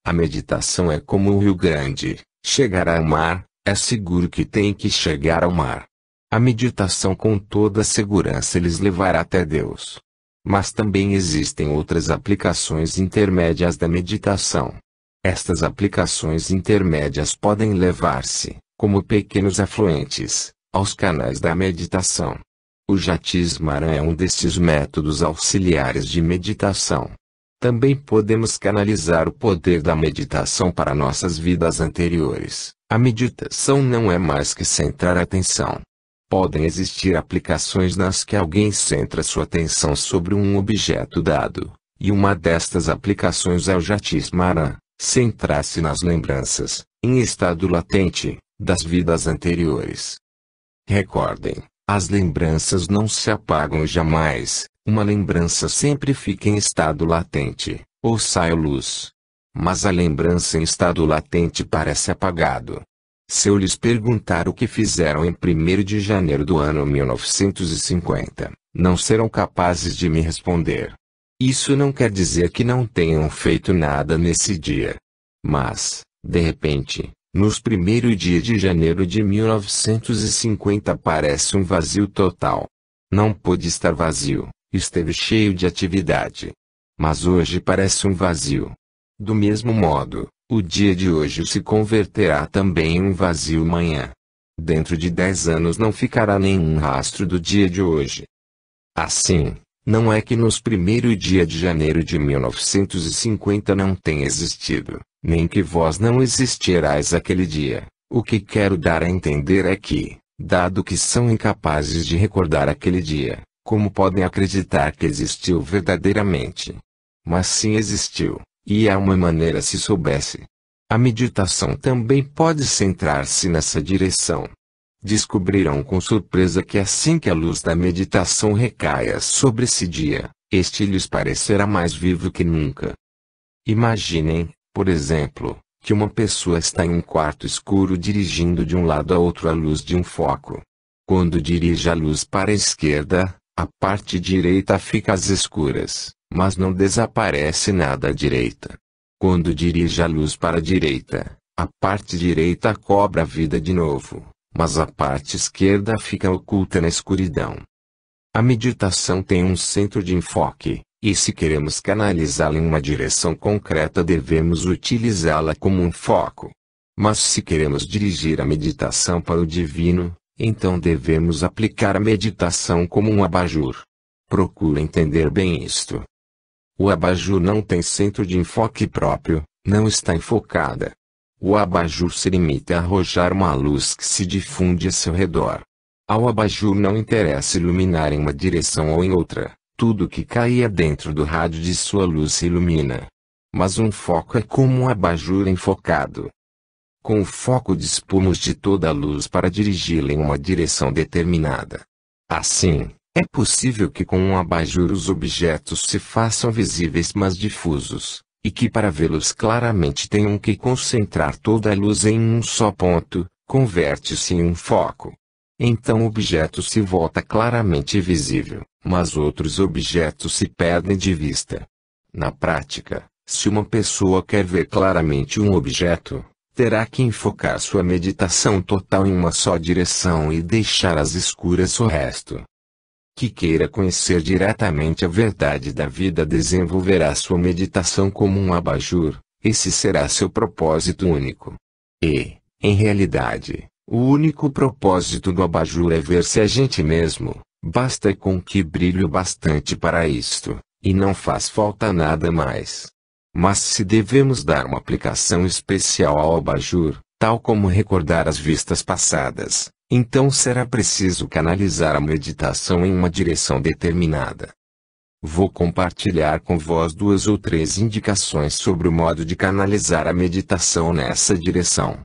S1: A meditação é como um rio grande, chegará ao mar, é seguro que tem que chegar ao mar. A meditação com toda segurança lhes levará até Deus. Mas também existem outras aplicações intermédias da meditação. Estas aplicações intermédias podem levar-se, como pequenos afluentes, aos canais da meditação. O Jatismaran é um destes métodos auxiliares de meditação. Também podemos canalizar o poder da meditação para nossas vidas anteriores. A meditação não é mais que centrar a atenção. Podem existir aplicações nas que alguém centra sua atenção sobre um objeto dado, e uma destas aplicações é o Jatismaran. Centrar-se nas lembranças, em estado latente, das vidas anteriores. Recordem, as lembranças não se apagam jamais, uma lembrança sempre fica em estado latente, ou sai à luz. Mas a lembrança em estado latente parece apagado. Se eu lhes perguntar o que fizeram em 1º de janeiro do ano 1950, não serão capazes de me responder. Isso não quer dizer que não tenham feito nada nesse dia. Mas, de repente, nos 1º dia de janeiro de 1950 parece um vazio total. Não pôde estar vazio, esteve cheio de atividade. Mas hoje parece um vazio. Do mesmo modo, o dia de hoje se converterá também em um vazio amanhã. Dentro de 10 anos não ficará nenhum rastro do dia de hoje. Assim, não é que nos 1º dia de janeiro de 1950 não tenha existido, nem que vós não existirais aquele dia. O que quero dar a entender é que, dado que são incapazes de recordar aquele dia, como podem acreditar que existiu verdadeiramente? Mas sim existiu, e há uma maneira se soubesse. A meditação também pode centrar-se nessa direção. descobrirão com surpresa que assim que a luz da meditação recaia sobre esse dia, este lhes parecerá mais vivo que nunca. Imaginem, por exemplo, que uma pessoa está em um quarto escuro dirigindo de um lado a outro a luz de um foco. Quando dirige a luz para a esquerda, a parte direita fica às escuras, mas não desaparece nada à direita. Quando dirige a luz para a direita, a parte direita cobre a vida de novo, mas a parte esquerda fica oculta na escuridão. A meditação tem um centro de enfoque, e se queremos canalizá-la em uma direção concreta devemos utilizá-la como um foco. Mas se queremos dirigir a meditação para o divino, então devemos aplicar a meditação como um abajur. Procure entender bem isto. O abajur não tem centro de enfoque próprio, não está enfocada. O abajur se limita a arrojar uma luz que se difunde a seu redor. Ao abajur não interessa iluminar em uma direção ou em outra, tudo que caia dentro do rádio de sua luz se ilumina. Mas um foco é como um abajur enfocado. Com o foco dispomos de toda a luz para dirigi-la em uma direção determinada. Assim, é possível que com um abajur os objetos se façam visíveis mas difusos, e que para vê-los claramente tenham que concentrar toda a luz em um só ponto, converte-se em um foco. Então o objeto se volta claramente visível, mas outros objetos se perdem de vista. Na prática, se uma pessoa quer ver claramente um objeto, terá que enfocar sua meditação total em uma só direção e deixar às escuras o resto. Que queira conhecer diretamente a verdade da vida desenvolverá sua meditação como um abajur, esse será seu propósito único. E, em realidade, o único propósito do abajur é ver-se a gente mesmo, basta com que brilhe bastante para isto, e não faz falta nada mais. Mas se devemos dar uma aplicação especial ao abajur, tal como recordar as vistas passadas, então será preciso canalizar a meditação em uma direção determinada. Vou compartilhar com vós 2 ou 3 indicações sobre o modo de canalizar a meditação nessa direção.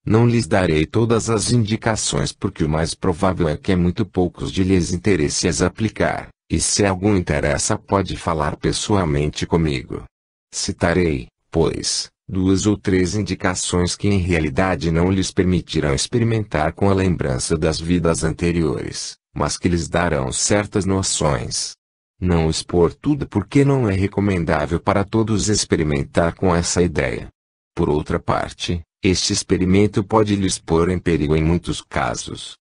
S1: Não lhes darei todas as indicações porque o mais provável é que muito poucos de lhes interesse as aplicar, e se algum interessa pode falar pessoalmente comigo. Citarei, pois, 2 ou 3 indicações que em realidade não lhes permitirão experimentar com a lembrança das vidas anteriores, mas que lhes darão certas noções. Não expor tudo porque não é recomendável para todos experimentar com essa ideia. Por outra parte, este experimento pode lhes pôr em perigo em muitos casos.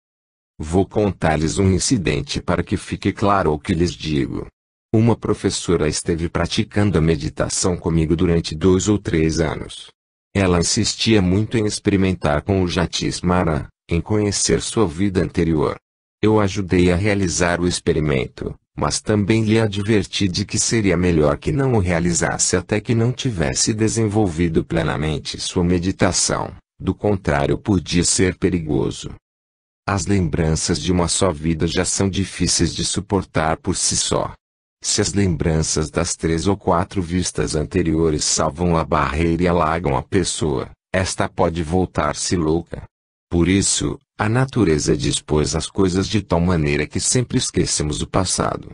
S1: Vou contar-lhes um incidente para que fique claro o que lhes digo. Uma professora esteve praticando a meditação comigo durante 2 ou 3 anos. Ela insistia muito em experimentar com o Jatismara, em conhecer sua vida anterior. Eu ajudei a realizar o experimento, mas também lhe adverti de que seria melhor que não o realizasse até que não tivesse desenvolvido plenamente sua meditação, do contrário podia ser perigoso. As lembranças de uma só vida já são difíceis de suportar por si só. Se as lembranças das 3 ou 4 vistas anteriores salvam a barreira e alagam a pessoa, esta pode voltar-se louca. Por isso, a natureza dispôs as coisas de tal maneira que sempre esquecemos o passado.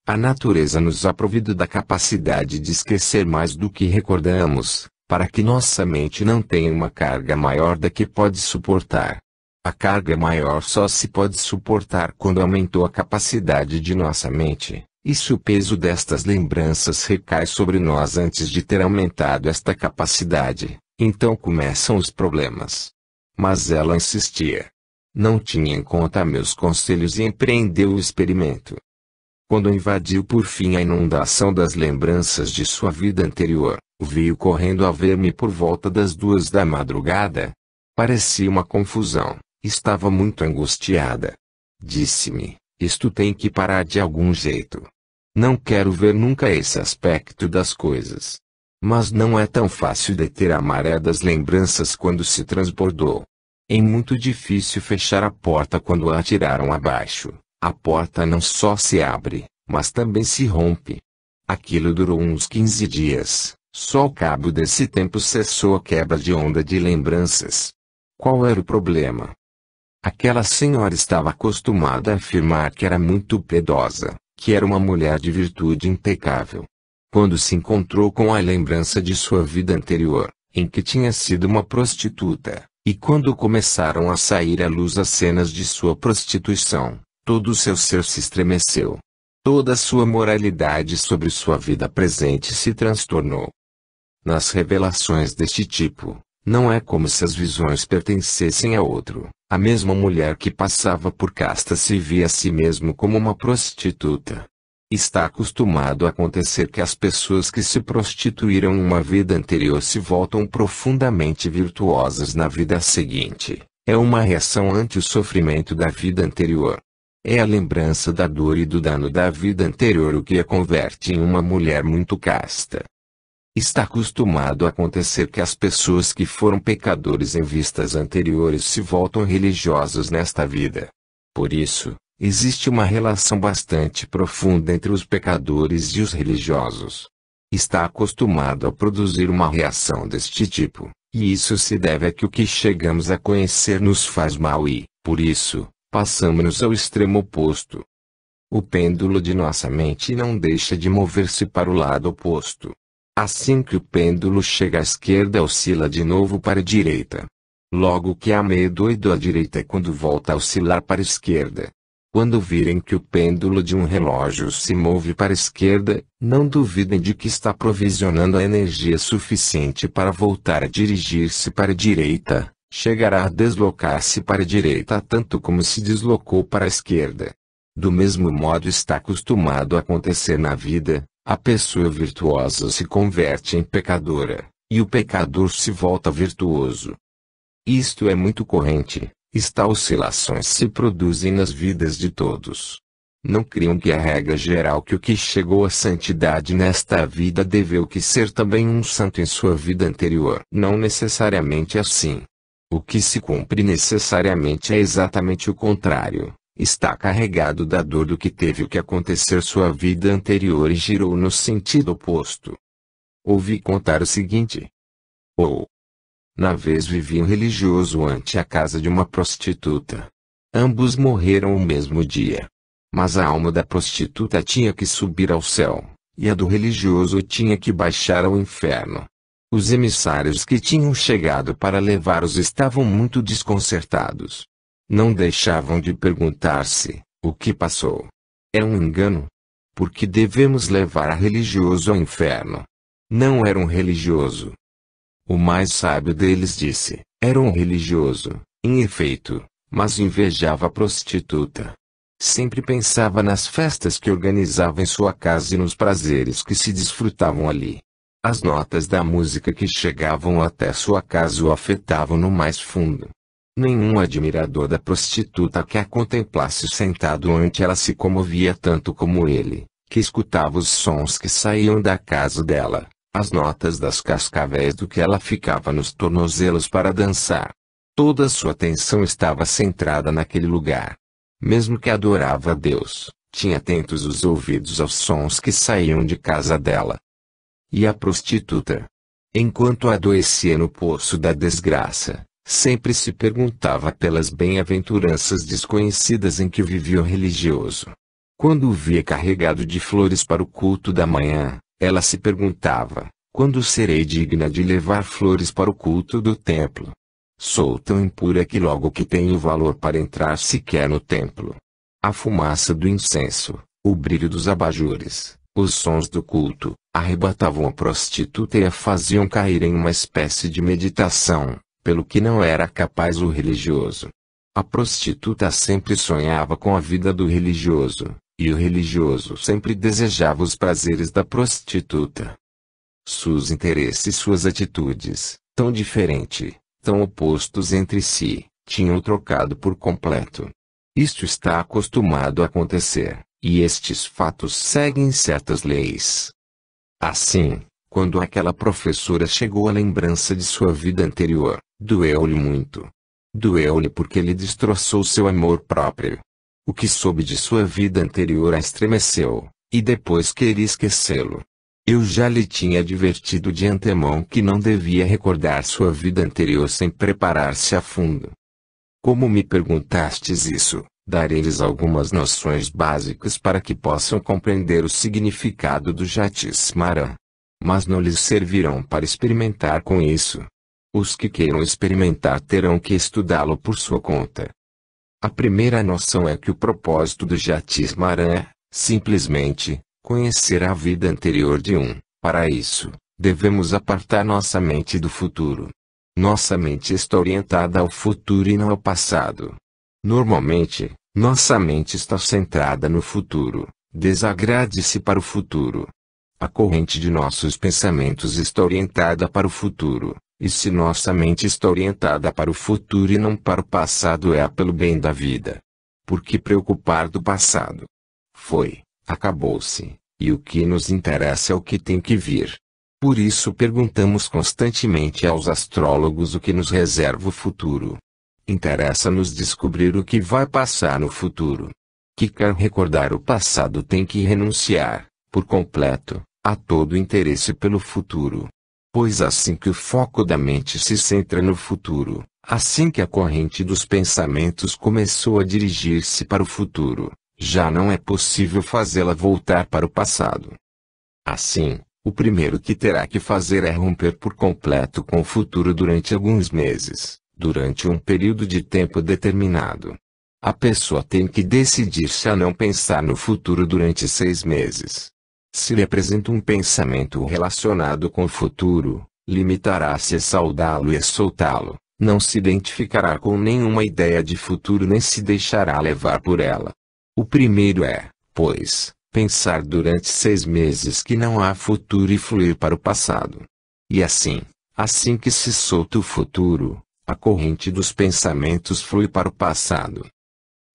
S1: A natureza nos ha provido da capacidade de esquecer mais do que recordamos, para que nossa mente não tenha uma carga maior da que pode suportar. A carga maior só se pode suportar quando aumentou a capacidade de nossa mente. E se o peso destas lembranças recai sobre nós antes de ter aumentado esta capacidade, então começam os problemas. Mas ela insistia. Não tinha em conta meus conselhos e empreendeu o experimento. Quando invadiu por fim a inundação das lembranças de sua vida anterior, veio correndo a ver-me por volta das 2 da madrugada. Parecia uma confusão, estava muito angustiada. Disse-me, isto tem que parar de algum jeito. Não quero ver nunca esse aspecto das coisas. Mas não é tão fácil deter a maré das lembranças quando se transbordou. É muito difícil fechar a porta quando a atiraram abaixo. A porta não só se abre, mas também se rompe. Aquilo durou uns 15 dias. Só ao cabo desse tempo cessou a quebra de onda de lembranças. Qual era o problema? Aquela senhora estava acostumada a afirmar que era muito piedosa, que era uma mulher de virtude impecável. Quando se encontrou com a lembrança de sua vida anterior, em que tinha sido uma prostituta, e quando começaram a sair à luz as cenas de sua prostituição, todo o seu ser se estremeceu. Toda a sua moralidade sobre sua vida presente se transtornou. Nas revelações deste tipo, não é como se as visões pertencessem a outro. A mesma mulher que passava por casta se via a si mesmo como uma prostituta. Está acostumado a acontecer que as pessoas que se prostituíram em uma vida anterior se voltam profundamente virtuosas na vida seguinte. É uma reação ante o sofrimento da vida anterior. É a lembrança da dor e do dano da vida anterior o que a converte em uma mulher muito casta. Está acostumado a acontecer que as pessoas que foram pecadores em vistas anteriores se voltam religiosas nesta vida. Por isso, existe uma relação bastante profunda entre os pecadores e os religiosos. Está acostumado a produzir uma reação deste tipo, e isso se deve a que o que chegamos a conhecer nos faz mal e, por isso, passamos-nos ao extremo oposto. O pêndulo de nossa mente não deixa de mover-se para o lado oposto. Assim que o pêndulo chega à esquerda, oscila de novo para a direita. Logo que há meio doido à direita é quando volta a oscilar para a esquerda. Quando virem que o pêndulo de um relógio se move para a esquerda, não duvidem de que está provisionando a energia suficiente para voltar a dirigir-se para a direita. Chegará a deslocar-se para a direita tanto como se deslocou para a esquerda. Do mesmo modo está acostumado a acontecer na vida. A pessoa virtuosa se converte em pecadora, e o pecador se volta virtuoso. Isto é muito corrente, oscilações se produzem nas vidas de todos. Não criam que a regra geral que o que chegou à santidade nesta vida deveu que ser também um santo em sua vida anterior. Não necessariamente assim. O que se cumpre necessariamente é exatamente o contrário. Está carregado da dor do que teve o que acontecer sua vida anterior e girou no sentido oposto. Ouvi contar o seguinte. Na vez vivia um religioso ante a casa de uma prostituta. Ambos morreram o mesmo dia. Mas a alma da prostituta tinha que subir ao céu, e a do religioso tinha que baixar ao inferno. Os emissários que tinham chegado para levá-los estavam muito desconcertados. Não deixavam de perguntar-se, o que passou? É um engano? Por que devemos levar a religioso ao inferno? Não era um religioso. O mais sábio deles disse, era um religioso, em efeito, mas invejava a prostituta. Sempre pensava nas festas que organizava em sua casa e nos prazeres que se desfrutavam ali. As notas da música que chegavam até sua casa o afetavam no mais fundo. Nenhum admirador da prostituta que a contemplasse sentado ante ela se comovia tanto como ele, que escutava os sons que saíam da casa dela, as notas das cascavéis do que ela ficava nos tornozelos para dançar. Toda sua atenção estava centrada naquele lugar. Mesmo que adorava a Deus, tinha atentos os ouvidos aos sons que saíam de casa dela. E a prostituta? Enquanto adoecia no poço da desgraça, sempre se perguntava pelas bem-aventuranças desconhecidas em que vivia o religioso. Quando o via carregado de flores para o culto da manhã, ela se perguntava, quando serei digna de levar flores para o culto do templo? Sou tão impura que logo que tenho valor para entrar sequer no templo. A fumaça do incenso, o brilho dos abajures, os sons do culto, arrebatavam a prostituta e a faziam cair em uma espécie de meditação, pelo que não era capaz o religioso. A prostituta sempre sonhava com a vida do religioso, e o religioso sempre desejava os prazeres da prostituta. Seus interesses e suas atitudes, tão diferentes, tão opostos entre si, tinham trocado por completo. Isto está acostumado a acontecer, e estes fatos seguem certas leis. Assim, quando aquela professora chegou à lembrança de sua vida anterior, doeu-lhe muito. Doeu-lhe porque ele destroçou seu amor próprio. O que soube de sua vida anterior a estremeceu, e depois queria esquecê-lo. Eu já lhe tinha advertido de antemão que não devia recordar sua vida anterior sem preparar-se a fundo. Como me perguntastes isso, darei-lhes algumas noções básicas para que possam compreender o significado do Jatismara. Mas não lhes servirão para experimentar com isso. Os que queiram experimentar terão que estudá-lo por sua conta. A primeira noção é que o propósito do Jatismara é, simplesmente, conhecer a vida anterior de um. Para isso, devemos apartar nossa mente do futuro. Nossa mente está orientada ao futuro e não ao passado. Normalmente, nossa mente está centrada no futuro. Desagrade-se para o futuro. A corrente de nossos pensamentos está orientada para o futuro, e se nossa mente está orientada para o futuro e não para o passado é pelo bem da vida. Por que preocupar do passado? Foi, acabou-se, e o que nos interessa é o que tem que vir. Por isso perguntamos constantemente aos astrólogos o que nos reserva o futuro. Interessa-nos descobrir o que vai passar no futuro. Que quer recordar o passado tem que renunciar, por completo, a todo interesse pelo futuro. Pois assim que o foco da mente se centra no futuro, assim que a corrente dos pensamentos começou a dirigir-se para o futuro, já não é possível fazê-la voltar para o passado. Assim, o primeiro que terá que fazer é romper por completo com o futuro durante alguns meses, durante um período de tempo determinado. A pessoa tem que decidir-se a não pensar no futuro durante 6 meses. Se lhe apresenta um pensamento relacionado com o futuro, limitará-se a saudá-lo e a soltá-lo, não se identificará com nenhuma ideia de futuro nem se deixará levar por ela. O primeiro é, pois, pensar durante 6 meses que não há futuro e fluir para o passado. E assim que se solta o futuro, a corrente dos pensamentos flui para o passado.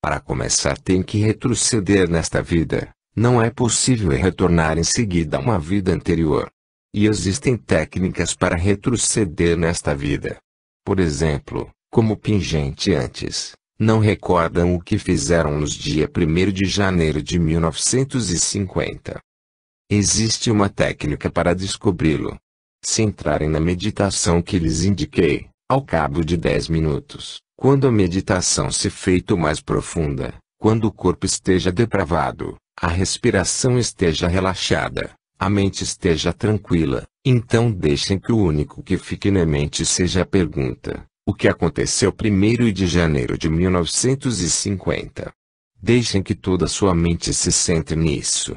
S1: Para começar tem que retroceder nesta vida. Não é possível retornar em seguida a uma vida anterior. E existem técnicas para retroceder nesta vida. Por exemplo, como pingente antes, não recordam o que fizeram nos dia 1º de janeiro de 1950. Existe uma técnica para descobri-lo. Se entrarem na meditação que lhes indiquei, ao cabo de 10 minutos, quando a meditação se feito mais profunda, quando o corpo esteja depravado, a respiração esteja relaxada, a mente esteja tranquila, então deixem que o único que fique na mente seja a pergunta: o que aconteceu 1º de janeiro de 1950? Deixem que toda sua mente se centre nisso.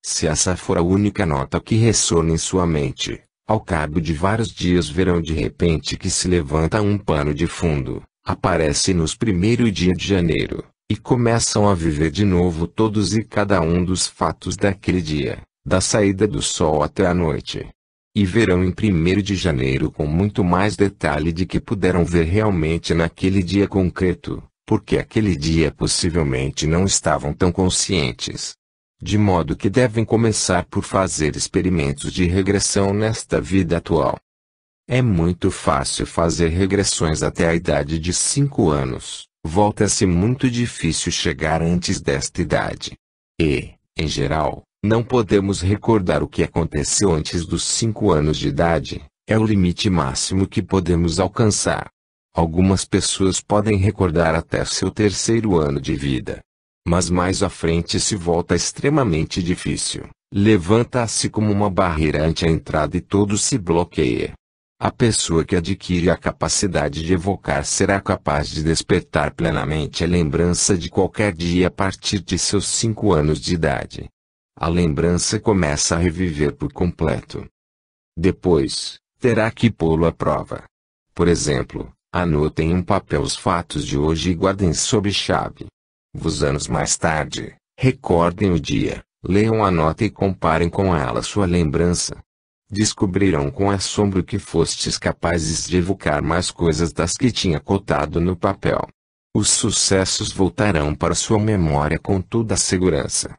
S1: Se essa for a única nota que ressona em sua mente, ao cabo de vários dias verão de repente que se levanta um pano de fundo, aparece nos 1º dia de janeiro. E começam a viver de novo todos e cada um dos fatos daquele dia, da saída do sol até a noite. E verão em 1º de janeiro com muito mais detalhe de que puderam ver realmente naquele dia concreto, porque aquele dia possivelmente não estavam tão conscientes. De modo que devem começar por fazer experimentos de regressão nesta vida atual. É muito fácil fazer regressões até a idade de 5 anos. Volta-se muito difícil chegar antes desta idade. E, em geral, não podemos recordar o que aconteceu antes dos 5 anos de idade, é o limite máximo que podemos alcançar. Algumas pessoas podem recordar até seu 3º ano de vida. Mas mais à frente se volta extremamente difícil, levanta-se como uma barreira ante a entrada e todo se bloqueia. A pessoa que adquire a capacidade de evocar será capaz de despertar plenamente a lembrança de qualquer dia a partir de seus 5 anos de idade. A lembrança começa a reviver por completo. Depois, terá que pô-lo à prova. Por exemplo, anotem em um papel os fatos de hoje e guardem sob chave. Anos mais tarde, recordem o dia, leiam a nota e comparem com ela sua lembrança. Descobrirão com assombro que fostes capazes de evocar mais coisas das que tinha cotado no papel. Os sucessos voltarão para sua memória com toda a segurança.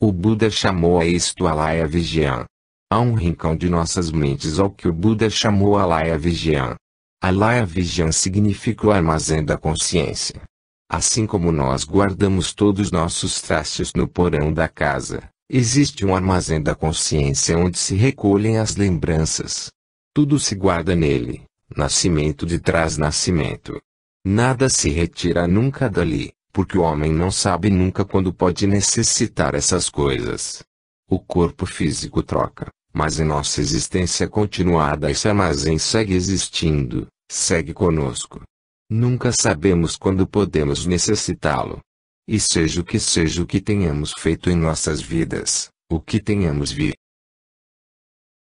S1: O Buda chamou a isto Alaya Vijayan. Há um rincão de nossas mentes ao que o Buda chamou Alaya Vijayan. Alaya Vijayan significa o armazém da consciência. Assim como nós guardamos todos nossos trastes no porão da casa, existe um armazém da consciência onde se recolhem as lembranças. Tudo se guarda nele, nascimento de trás nascimento. Nada se retira nunca dali, porque o homem não sabe nunca quando pode necessitar essas coisas. O corpo físico troca, mas em nossa existência continuada esse armazém segue existindo, segue conosco. Nunca sabemos quando podemos necessitá-lo. E seja o que tenhamos feito em nossas vidas, o que tenhamos